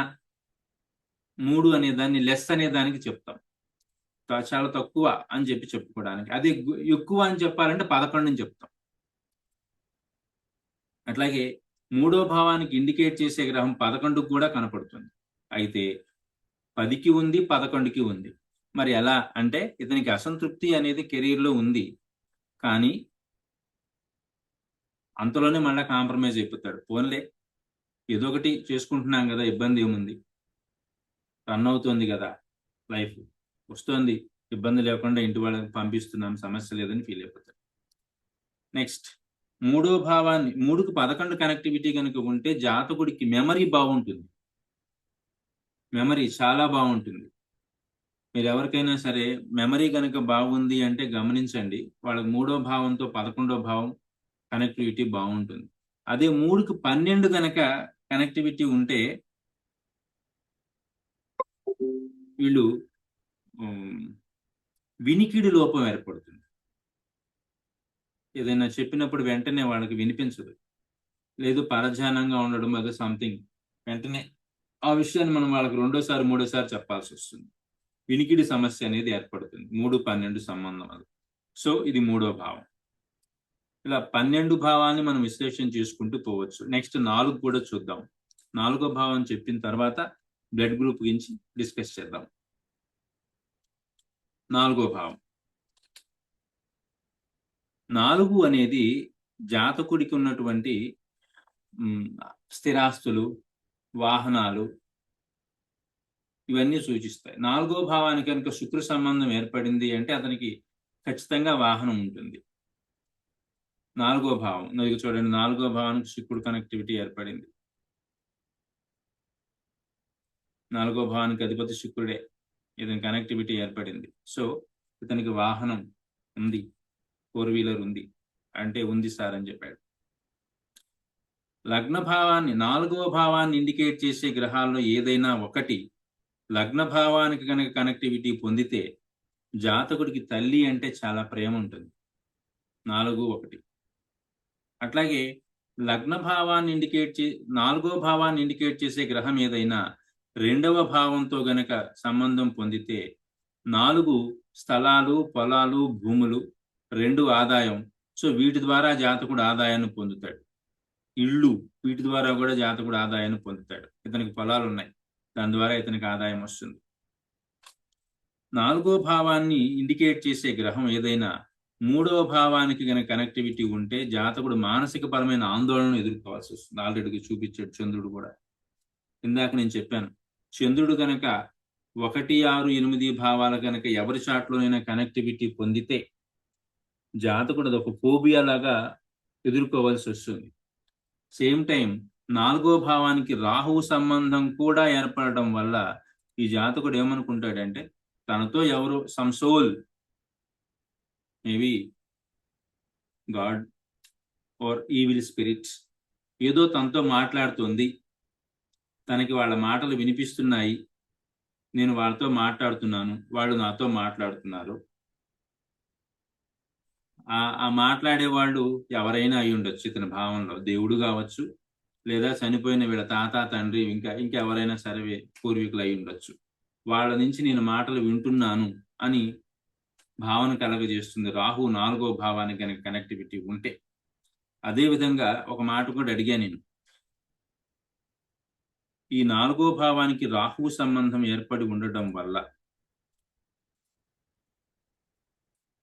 3 అనే దాన్ని లెస్ అనే దానికి చెప్తాం, చాలా తక్కువ అని చెప్పుకోవడానికి. అదే ఎక్కువ అని చెప్పాలంటే 11 అని చెప్తాం. అట్లాగే 3వ భావానికి ఇండికేట్ చేసే గ్రహం 11కు కూడా కనపడుతుంది. అయితే 10కి ఉంది, 11కి ఉంది. మరి ఎలా అంటే ఇతనికి అసంతృప్తి అనేది కెరీర్లో ఉంది, కానీ అంతలోనే మళ్ళీ కాంప్రమైజ్ అయిపోతాడు. పోన్లే ఏదో ఒకటి చేసుకుంటున్నాం కదా, ఇబ్బంది ఏముంది, రన్ అవుతుంది కదా లైఫ్, వస్తుంది, ఇబ్బంది లేకుండా ఇంటి వాళ్ళకి పంపిస్తున్నాం, సమస్య లేదని ఫీల్ అయిపోతాడు. నెక్స్ట్ 3వ భావాన్ని 3కు 11 కనెక్టివిటీ కనుక ఉంటే జాతకుడికి మెమరీ బాగుంటుంది, మెమరీ చాలా బాగుంటుంది. మీరు ఎవరికైనా సరే మెమరీ కనుక బాగుంది అంటే గమనించండి, వాళ్ళకి 3వ భావంతో 11వ భావం కనెక్టివిటీ బాగుంటుంది. అదే 3కి 12 కనుక కనెక్టివిటీ ఉంటే వీళ్ళు వినికిడి లోపం ఏర్పడుతుంది. ఏదైనా చెప్పినప్పుడు వెంటనే వాళ్ళకి వినిపించదు, లేదు పరధ్యానంగా ఉండడం, అదే సంథింగ్, వెంటనే ఆ విషయాన్ని మనం వాళ్ళకి 2సారి 3సారి చెప్పాల్సి వస్తుంది. వినికిడి సమస్య అనేది ఏర్పడుతుంది 3-12 సంబంధం అది. సో ఇది 3వ భావం. ఇలా 12 భావాన్ని మనం విశ్లేషణ చేసుకుంటూ పోవచ్చు. నెక్స్ట్ 4 కూడా చూద్దాం. 4వ భావం చెప్పిన తర్వాత బ్లడ్ గ్రూప్ గురించి డిస్కస్ చేద్దాం. 4వ భావం 4 అనేది జాతకుడికి ఉన్నటువంటి స్థిరాస్తులు, వాహనాలు, ఇవన్నీ సూచిస్తాయి. 4వ భావానికి కనుక శుక్ర సంబంధం ఏర్పడింది అంటే అతనికి ఖచ్చితంగా వాహనం ఉంటుంది. 4వ భావం చూడండి, 4వ భావానికి శుక్రుడు కనెక్టివిటీ ఏర్పడింది. 4వ భావానికి అధిపతి శుక్రుడే, ఇతని కనెక్టివిటీ ఏర్పడింది. సో ఇతనికి వాహనం ఉంది, 4 వీలర్ ఉంది అంటే ఉంది సార్ అని చెప్పాడు. లగ్న భావాన్ని 4వ భావాన్ని ఇండికేట్ చేసే గ్రహాల్లో ఏదైనా ఒకటి లగ్న భావానికి కనుక కనెక్టివిటీ పొందితే జాతకుడికి తల్లి అంటే చాలా ప్రేమ ఉంటుంది. 4-1. అట్లాగే లగ్న భావాన్ని 4వ భావాన్ని ఇండికేట్ చేసే గ్రహం ఏదైనా 2వ భావంతో గనక సంబంధం పొందితే 4 స్థలాలు, పొలాలు, భూములు, 2 ఆదాయం. సో వీటి ద్వారా జాతకుడు ఆదాయాన్ని పొందుతాడు. ఇళ్ళు, వీటి ద్వారా కూడా జాతకుడు ఆదాయాన్ని పొందుతాడు. ఇతనికి పొలాలు ఉన్నాయి, దాని ద్వారా ఇతనికి ఆదాయం వస్తుంది. 4వ భావాన్ని ఇండికేట్ చేసే గ్రహం ఏదైనా 3వ భావానికి గనక కనెక్టివిటీ ఉంటే జాతకుడు మానసిక పరమైన ఆందోళనను ఎదుర్కోవాల్సి వస్తుంది. ఆల్రెడీ చూపించాడు చంద్రుడు కూడా. ఇందాక నేను చెప్పాను, చంద్రుడు గనక 1, 6, 8 భావాల గనక ఎవరి చాట్లోనైనా కనెక్టివిటీ పొందితే జాతకుడు అది ఒక ఫోబియా లాగా ఎదుర్కోవాల్సి వస్తుంది. సేమ్ టైం 4వ భావానికి రాహువు సంబంధం కూడా ఏర్పడటం వల్ల ఈ జాతకుడు ఏమనుకుంటాడంటే తనతో ఎవరు some soul, maybe God or evil spirits, ఏదో తనతో మాట్లాడుతుంది, తనకి వాళ్ళ మాటలు వినిపిస్తున్నాయి, నేను వాళ్ళతో మాట్లాడుతున్నాను, వాళ్ళు నాతో మాట్లాడుతున్నారు. ఆ మాట్లాడే వాళ్ళు ఎవరైనా అయి ఉండొచ్చు. ఇతని భావంలో దేవుడు కావచ్చు, లేదా చనిపోయిన వీళ్ళ తాత, తండ్రి, ఇంకెవరైనా సరే పూర్వీకులు అయి ఉండొచ్చు. వాళ్ళ నుంచి నేను మాటలు వింటున్నాను అని భావన కలగజేస్తుంది రాహు 4వ భావానికి కనుక కనెక్టివిటీ ఉంటే. అదేవిధంగా ఒక మాట కూడా అడిగాను నేను, ఈ 4వ భావానికి రాహు సంబంధం ఏర్పడి ఉండటం వల్ల,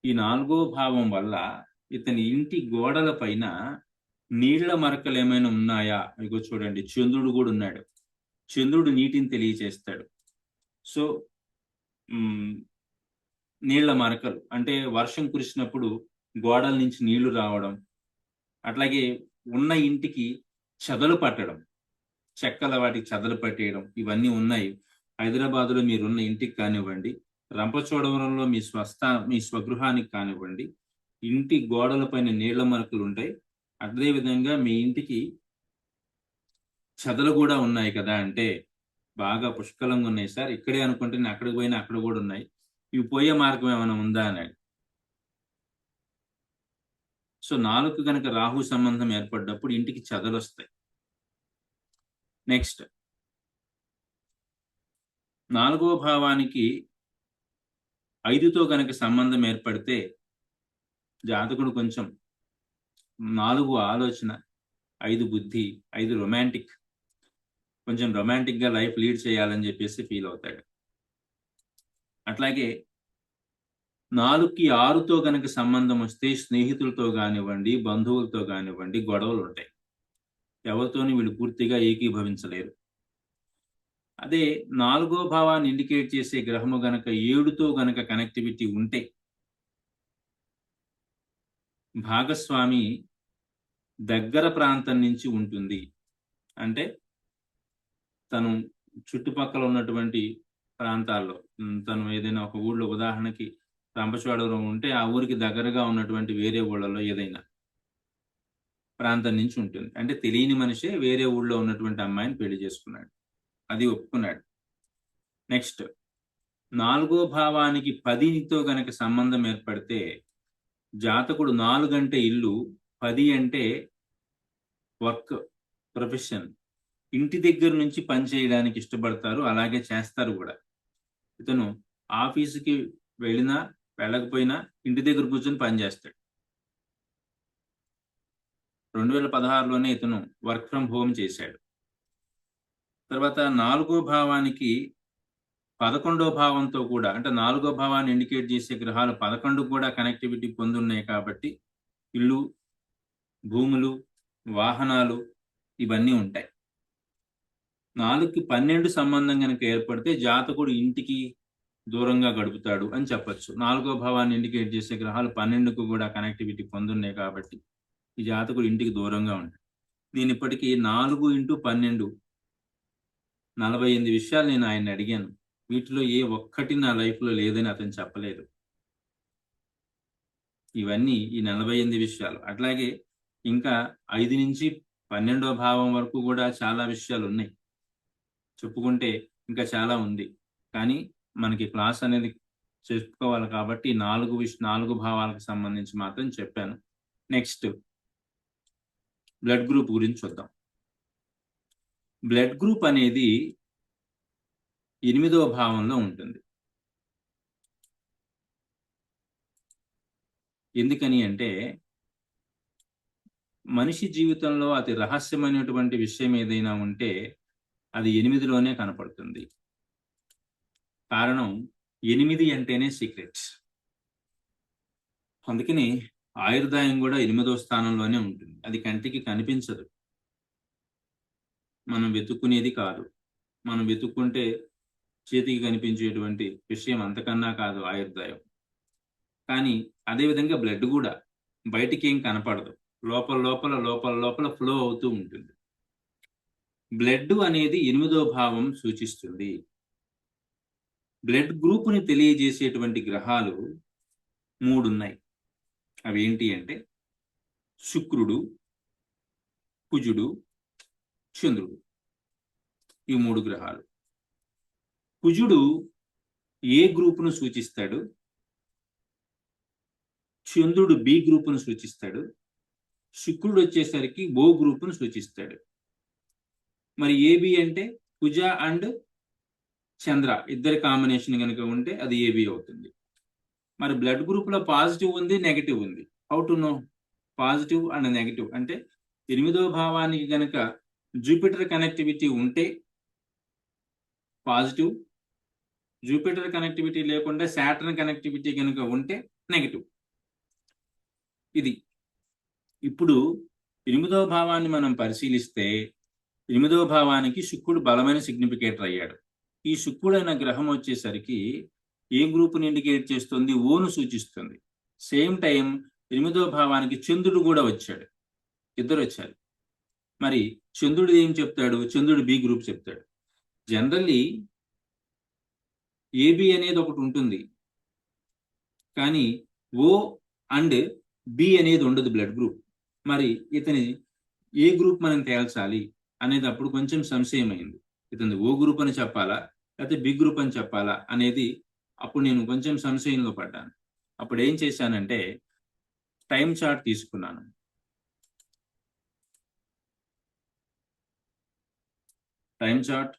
ఈ 4వ భావం వల్ల ఇతని ఇంటి గోడల పైన నీళ్ల మరకలు ఏమైనా ఉన్నాయా? ఇగో చూడండి, చంద్రుడు కూడా ఉన్నాడు. చంద్రుడు నీటిని తెలియచేస్తాడు. సో నీళ్ల మరకలు అంటే వర్షం కురిసినప్పుడు గోడల నుంచి నీళ్లు రావడం, అట్లాగే ఉన్న ఇంటికి చెదలు పట్టడం, చెక్కల వాటికి చెదలు పట్టేయడం, ఇవన్నీ ఉన్నాయి. హైదరాబాదులో మీరున్న ఇంటికి కానివ్వండి, రంపచోడవరంలో మీ స్వగృహానికి కానివ్వండి, ఇంటి గోడల పైన నీళ్ల మరకలు ఉంటాయి. అదేవిధంగా మీ ఇంటికి చెదలు కూడా ఉన్నాయి కదా అంటే, బాగా పుష్కలంగా ఉన్నాయి సార్, ఇక్కడే అనుకుంటే నేను అక్కడికి పోయినా అక్కడ కూడా ఉన్నాయి, ఇవి పోయే మార్గం ఏమైనా ఉందా అన్నాడు. సో 4కు కనుక రాహు సంబంధం ఏర్పడ్డప్పుడు ఇంటికి చెదలు వస్తాయి. నెక్స్ట్ 4వ భావానికి 5తో కనుక సంబంధం ఏర్పడితే జాతకుడు కొంచెం 4 ఆలోచన, 5 బుద్ధి, 5 రొమాంటిక్, కొంచెం రొమాంటిక్ గా లైఫ్ లీడ్ చేయాలని చెప్పేసి ఫీల్ అవుతాడు. అట్లాగే 4కి 6తో కనుక సంబంధం వస్తే స్నేహితులతో కానివ్వండి, బంధువులతో కానివ్వండి గొడవలు ఉంటాయి. ఎవరితోని వీళ్ళు పూర్తిగా ఏకీభవించలేరు. అదే 4వ భావాన్ని ఇండికేట్ చేసే గ్రహము గనక 7తో గనక కనెక్టివిటీ ఉంటే భాగస్వామి దగ్గర ప్రాంతం నుంచి ఉంటుంది. అంటే తను చుట్టుపక్కల ఉన్నటువంటి ప్రాంతాల్లో, తను ఏదైనా ఒక ఊళ్ళో, ఉదాహరణకి రంపచోడవరం ఉంటే ఆ ఊరికి దగ్గరగా ఉన్నటువంటి వేరే ఊళ్ళలో ఏదైనా ప్రాంతం నుంచి ఉంటుంది. అంటే తెలియని మనిషే వేరే ఊళ్ళో ఉన్నటువంటి అమ్మాయిని పెళ్లి చేసుకున్నాడు, అది ఒప్పుకున్నాడు. నెక్స్ట్ 4వ భావానికి 10తో గనక సంబంధం ఏర్పడితే జాతకుడు 4 అంటే ఇల్లు, 10 అంటే వర్క్, ప్రొఫెషన్, ఇంటి దగ్గర నుంచి పని చేయడానికి ఇష్టపడతారు, అలాగే చేస్తారు కూడా. ఇతను ఆఫీసుకి వెళ్ళినా వెళ్ళకపోయినా ఇంటి దగ్గర కూర్చొని పని చేస్తాడు. 2016లోనే ఇతను వర్క్ ఫ్రమ్ హోమ్ చేశాడు. తర్వాత 4వ భావానికి 11వ భావంతో కూడా, అంటే 4వ భావాన్ని ఇండికేట్ చేసే గ్రహాలు 11 కూడా కనెక్టివిటీ పొందున్నాయి కాబట్టి ఇల్లు, భూములు, వాహనాలు ఇవన్నీ ఉంటాయి. 4కి 12 సంబంధం కనుక ఏర్పడితే జాతకుడు ఇంటికి దూరంగా గడుపుతాడు అని చెప్పచ్చు. 4వ భావాన్ని ఇండికేట్ చేసే గ్రహాలు 12కు కూడా కనెక్టివిటీ పొందున్నాయి కాబట్టి ఈ జాతకుడు ఇంటికి దూరంగా ఉంటాడు. నేను ఇప్పటికీ 4 ఇంటూ 12 48 విషయాలు నేను ఆయన అడిగాను. వీటిలో ఏ ఒక్కటి నా లైఫ్లో లేదని అతను చెప్పలేదు. ఇవన్నీ ఈ 48 విషయాలు. అట్లాగే ఇంకా 5 నుంచి 12వ భావం వరకు కూడా చాలా విషయాలు ఉన్నాయి, చెప్పుకుంటే ఇంకా చాలా ఉంది. కానీ మనకి క్లాస్ అనేది చెప్పుకోవాలి కాబట్టి 4 భావాలకు సంబంధించి మాత్రం చెప్పాను. నెక్స్ట్ బ్లడ్ గ్రూప్ గురించి చూద్దాం. బ్లడ్ గ్రూప్ అనేది 8వ భావంలో ఉంటుంది. ఎందుకని అంటే మనిషి జీవితంలో అతి రహస్యమైనటువంటి విషయం ఏదైనా ఉంటే అది 8లోనే కనపడుతుంది. కారణం 8 అంటేనే సీక్రెట్స్. అందుకని ఆయుర్దాయం కూడా 8వ స్థానంలోనే ఉంటుంది. అది కంటికి కనిపించదు, మనం వెతుక్కునేది కాదు. మనం వెతుక్కుంటే చేతికి కనిపించేటువంటి విషయం అంతకన్నా కాదు ఆయుర్దాయం. కానీ అదేవిధంగా బ్లడ్ కూడా బయటికి ఏం కనపడదు, లోపల లోపల లోపల లోపల ఫ్లో అవుతూ ఉంటుంది. బ్లడ్ అనేది 8వ భావం సూచిస్తుంది. బ్లడ్ గ్రూపుని తెలియజేసేటువంటి గ్రహాలు 3 ఉన్నాయి. అవి ఏంటి అంటే శుక్రుడు, కుజుడు, చంద్రుడు. ఈ 3 గ్రహాలు. కుజుడు ఏ గ్రూపును సూచిస్తాడు, చంద్రుడు బి గ్రూపును సూచిస్తాడు, శుక్రుడు వచ్చేసరికి ఓ గ్రూపును సూచిస్తాడు. మరి ఏబి అంటే కుజ అండ్ చంద్ర ఇద్దరి కాంబినేషన్ కనుక ఉంటే అది ఏబి అవుతుంది. మరి బ్లడ్ గ్రూప్ లో పాజిటివ్ ఉంది, నెగటివ్ ఉంది. How to know positive and negative అంటే 8వ భావానికి గనక జూపిటర్ కనెక్టివిటీ ఉంటే పాజిటివ్, జూపిటర్ కనెక్టివిటీ లేకుండా సాటర్న్ కనెక్టివిటీ కనుక ఉంటే నెగటివ్. ఇది ఇప్పుడు 8వ భావాన్ని మనం పరిశీలిస్తే 8వ భావానికి శుక్రుడు బలమైన సిగ్నిఫికేటర్ అయ్యాడు. ఈ శుక్రుడు అనే గ్రహం వచ్చేసరికి ఏ గ్రూప్ని ఇండికేట్ చేస్తుంది, ఓను సూచిస్తుంది. సేమ్ టైం 8వ భావానికి చంద్రుడు కూడా వచ్చాడు, ఇద్దరు వచ్చారు. మరి చంద్రుడు ఏం చెప్తాడు, చంద్రుడు బి గ్రూప్ చెప్తాడు. జనరల్లీ ఏబి అనేది ఒకటి ఉంటుంది, కానీ ఓ అండ్ బి అనేది ఉండదు బ్లడ్ గ్రూప్. మరి ఇతని ఏ గ్రూప్ మనం తేల్చాలి అనేది అప్పుడు కొంచెం సంశయమైంది. ఇతని ఓ గ్రూప్ అని చెప్పాలా లేకపోతే బి గ్రూప్ అని చెప్పాలా అనేది అప్పుడు నేను కొంచెం సంశయంలో పడ్డాను. అప్పుడు ఏం చేశానంటే టైం చార్ట్ తీసుకున్నాను. టైం చార్ట్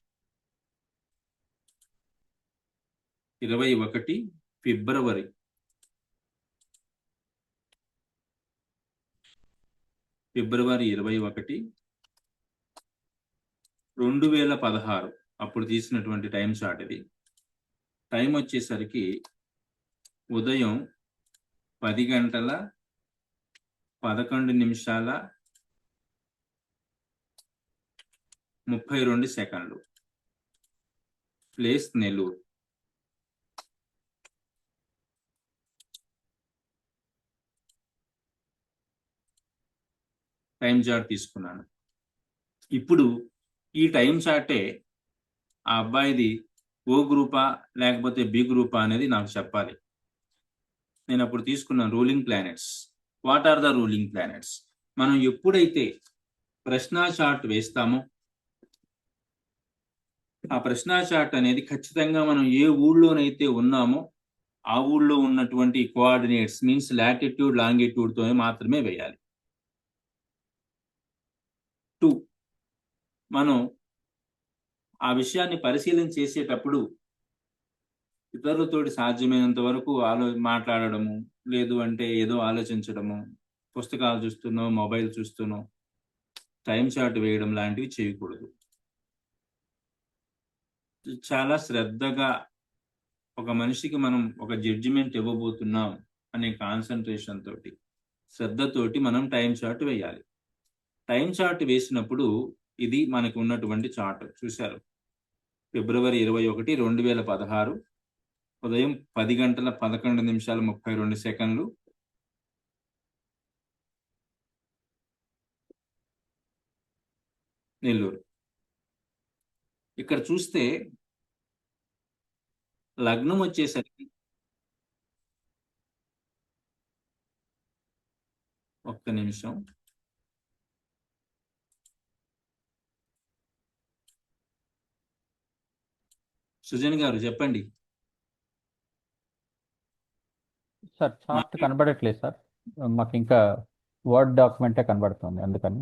21 ఫిబ్రవరి 21, 2016 అప్పుడు తీసినటువంటి టైం చార్ట్ ఇది. టైం వచ్చేసరికి ఉదయం 10:11:32. ప్లేస్ నెల్లూరు. టైం చార్ట్ తీసుకున్నాను. ఇప్పుడు ఈ టైం చార్టే ఆ అబ్బాయిది ఓ గ్రూపా లేకపోతే బి గ్రూపా అనేది నాకు చెప్పాలి. నేను అప్పుడు తీసుకున్నాను ruling planets. What are the ruling planets? మనం ఎప్పుడైతే ప్రశ్న చార్ట్ వేస్తామో ఆ ప్రశ్న చార్ట్ అనేది ఖచ్చితంగా మనం ఏ ఊళ్ళోనైతే ఉన్నామో ఆ ఊళ్ళో ఉన్నటువంటి కోఆర్డినేట్స్ మీన్స్ లాటిట్యూడ్ లాంగిట్యూడ్ తో మాత్రమే వేయాలి. 2, మనం ఆ విషయాన్ని పరిశీలన చేసేటప్పుడు ఇతరులతోటి సాధ్యమైనంత వరకు మాట్లాడడము, లేదు అంటే ఏదో ఆలోచించడము, పుస్తకాలు చూస్తున్నాం, మొబైల్ చూస్తున్నాం, టైం చార్ట్ వేయడం లాంటివి చేయకూడదు. చాలా శ్రద్ధగా ఒక మనిషికి మనం ఒక జడ్జిమెంట్ ఇవ్వబోతున్నాం అనే కాన్సన్ట్రేషన్ తోటి శ్రద్ధతోటి మనం టైం చార్ట్ వేయాలి. టైం చార్ట్ వేసినప్పుడు ఇది మనకు ఉన్నటువంటి చార్ట్ చూశారు. ఫిబ్రవరి 21, 2016 ఉదయం 10:11:32 నెల్లూరు. ఇక్కడ చూస్తే లగ్నం వచ్చేసరికి ఒక్క నిమిషం. సుజన్ గారు చెప్పండి. సార్ చార్ట్ కనబడట్లేదు సార్, మాకు ఇంకా వర్డ్ డాక్యుమెంటే కనబడుతుంది అందుకని.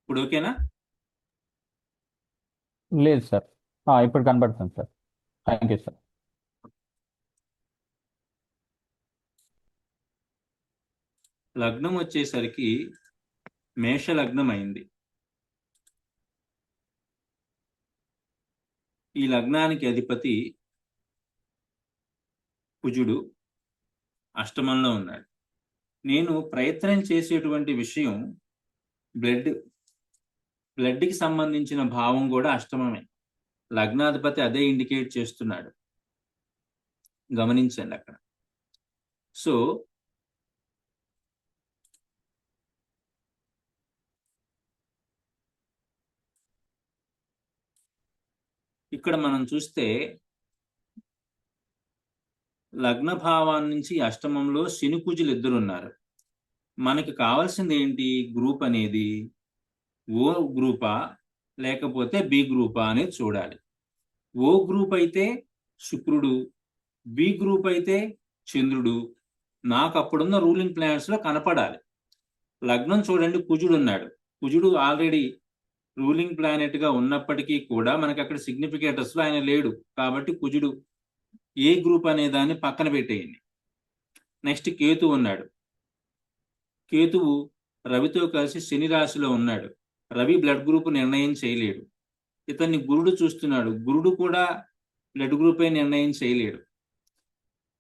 ఇప్పుడు ఓకేనా? లేదు సార్, ఇప్పుడు కనబడుతుంది సార్. Thank you sir. లగ్నం వచ్చేసరికి మేష లగ్నం అయింది. ఈ లగ్నానికి అధిపతి కుజుడు అష్టమంలో ఉన్నాడు. నేను ప్రయత్నం చేసేటువంటి విషయం బ్లడ్కి సంబంధించిన భావం కూడా అష్టమమే. లగ్నాధిపతి అదే ఇండికేట్ చేస్తున్నాడు, గమనించండి అక్కడ. సో ఇక్కడ మనం చూస్తే లగ్న భావాన్ని నుంచి అష్టమంలో శని కుజులు ఇద్దరు ఉన్నారు. మనకి కావాల్సింది ఏంటి? గ్రూప్ అనేది ఓ గ్రూపా లేకపోతే బి గ్రూపా అనేది చూడాలి. ఓ గ్రూప్ అయితే శుక్రుడు, బి గ్రూప్ అయితే చంద్రుడు నాకు అప్పుడున్న రూలింగ్ ప్లానెట్స్ లో కనపడాలి. లగ్నం చూడండి, కుజుడు ఉన్నాడు. కుజుడు ఆల్రెడీ రూలింగ్ ప్లానెట్ గా ఉన్నప్పటికీ కూడా మనకి అక్కడ సిగ్నిఫికేటర్స్ లో ఆయన లేడు. కాబట్టి కుజుడు ఏ గ్రూప్ అనే దాన్ని పక్కన పెట్టేయండి. నెక్స్ట్ కేతు ఉన్నాడు. కేతువు రవితో కలిసి శని రాశిలో ఉన్నాడు. రవి బ్లడ్ గ్రూప్ నిర్ణయం చేయలేడు. ఇతన్ని గురుడు చూస్తున్నాడు. గురుడు కూడా బ్లడ్ గ్రూపే నిర్ణయం చేయలేడు.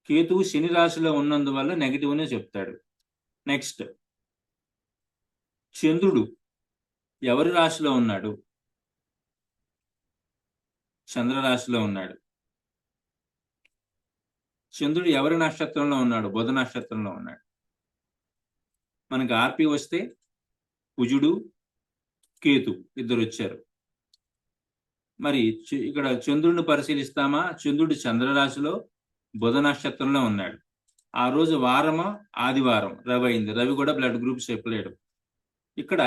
కేతువు శని రాశిలో ఉన్నందువల్ల నెగిటివ్నే చెప్తాడు. నెక్స్ట్ చంద్రుడు ఎవరి రాశిలో ఉన్నాడు? చంద్ర రాశిలో ఉన్నాడు. చంద్రుడు ఎవరి నక్షత్రంలో ఉన్నాడు? బుధ నక్షత్రంలో ఉన్నాడు. మనకి ఆర్పి వస్తే కుజుడు, కేతు ఇద్దరు వచ్చారు. మరి ఇక్కడ చంద్రుడిని పరిశీలిస్తామా? చంద్రుడు చంద్రరాశిలో బుధ నక్షత్రంలో ఉన్నాడు. ఆ రోజు వారమా ఆదివారం రవి అయింది. రవి కూడా బ్లడ్ గ్రూప్ చెప్పలేడు. ఇక్కడ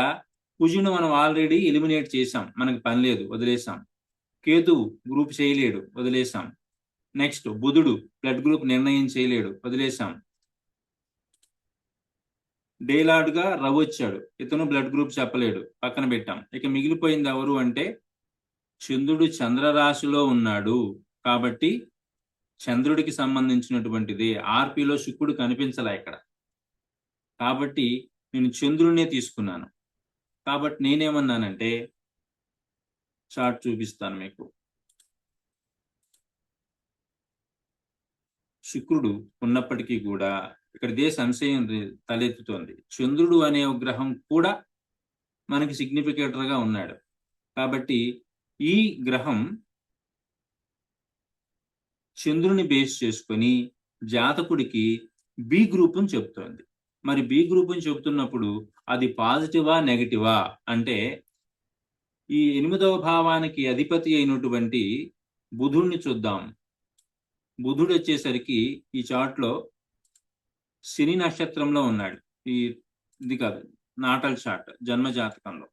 కుజుని మనం ఆల్రెడీ ఎలిమినేట్ చేసాం, మనకి పని లేదు, వదిలేసాం. కేతువు గ్రూప్ చేయలేడు, వదిలేసాం. నెక్స్ట్ బుధుడు బ్లడ్ గ్రూప్ నిర్ణయం చేయలేడు, వదిలేసాం. డేలాడ్ గా రవి వచ్చాడు, ఇతను బ్లడ్ గ్రూప్ చెప్పలేడు, పక్కన పెట్టాం. ఇక మిగిలిపోయింది ఎవరు అంటే చంద్రుడు చంద్రరాశిలో ఉన్నాడు. కాబట్టి చంద్రుడికి సంబంధించినటువంటిది. ఆర్పిలో శుక్రుడు కనిపించలే ఇక్కడ, కాబట్టి నేను చంద్రుడినే తీసుకున్నాను. కాబట్టి నేనేమన్నానంటే చార్ట్ చూపిస్తాను మీకు. శుక్రుడు ఉన్నప్పటికీ కూడా ఇక్కడ ఇదే సంశయం తలెత్తుతోంది. చంద్రుడు అనే గ్రహం కూడా మనకి సిగ్నిఫికేటర్ గా ఉన్నాడు. కాబట్టి ఈ గ్రహం చంద్రుని బేస్ చేసుకొని జాతకుడికి బి గ్రూప్ అని చెప్తోంది. మరి బి గ్రూప్ అని చెబుతున్నప్పుడు అది పాజిటివా నెగటివా అంటే ఈ 8వ భావానికి అధిపతి అయినటువంటి బుధుడిని చూద్దాం. బుధుడు వచ్చేసరికి ఈ చార్ట్ లో శని నక్షత్రంలో ఉన్నాడు. ఇది కాదు, నాటల్ చార్ట్, జన్మ జాతకంలో.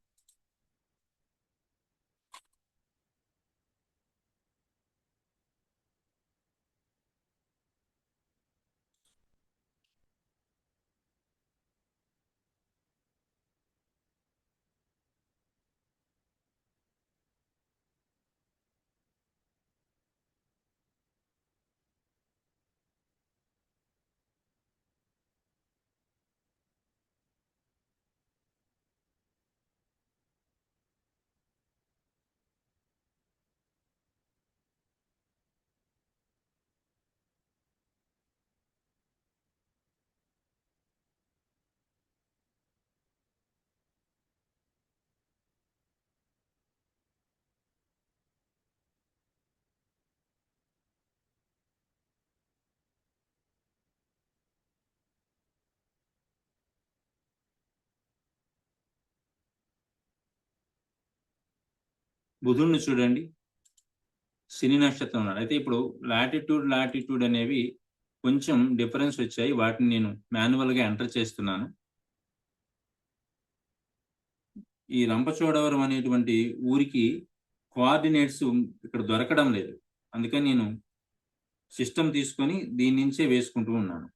బుధుడిని చూడండి, శని నక్షత్రం ఉన్నాడు. అయితే ఇప్పుడు లాటిట్యూడ్ అనేవి కొంచెం డిఫరెన్స్ వచ్చాయి. వాటిని నేను మాన్యువల్ గా ఎంటర్ చేస్తున్నాను. ఈ రంపచోడవరం అనేటువంటి ఊరికి కోఆర్డినేట్స్ ఇక్కడ దొరకడం లేదు. అందుకని నేను సిస్టమ్ తీసుకొని దీని నుంచే వేసుకుంటూ ఉన్నాను.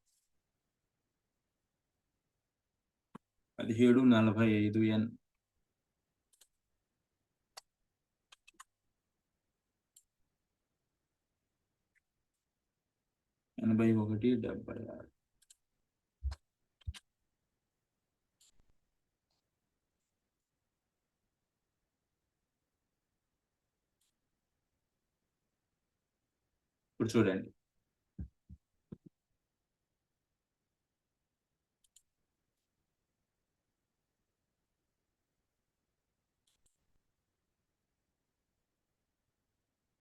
1745 N. ఎనభై 71, 76. ఇప్పుడు చూడండి,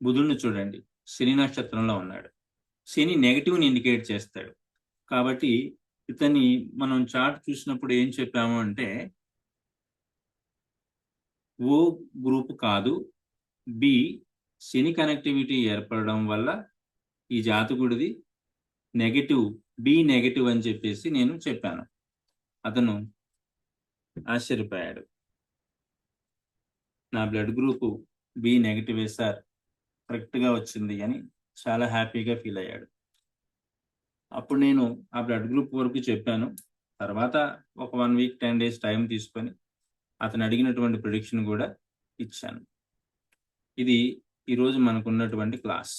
బుధుడిని చూడండి, శని నక్షత్రంలో ఉన్నాడు. శని నెగటివ్ని ఇండికేట్ చేస్తాడు. కాబట్టి ఇతన్ని మనం చార్ట్ చూసినప్పుడు ఏం చెప్పాము అంటే, ఓ గ్రూప్ కాదు, బి శని కనెక్టివిటీ ఏర్పడడం వల్ల ఈ జాతకుడిది నెగటివ్, బి నెగటివ్ అని చెప్పేసి నేను చెప్పాను. అతను ఆశ్చర్యపోయాడు. నా blood group B negative sir, కరెక్ట్గా వచ్చింది అని చాలా హ్యాపీగా ఫీల్ అయ్యాడు. అప్పుడు నేను ఆ బ్లడ్ గ్రూప్ వరకు చెప్పాను. తర్వాత ఒక 1 వీక్ 10 డేస్ టైం తీసుకొని అతను అడిగినటువంటి ప్రిడిక్షన్ కూడా ఇచ్చాను. ఇది ఈరోజు మనకున్నటువంటి క్లాస్.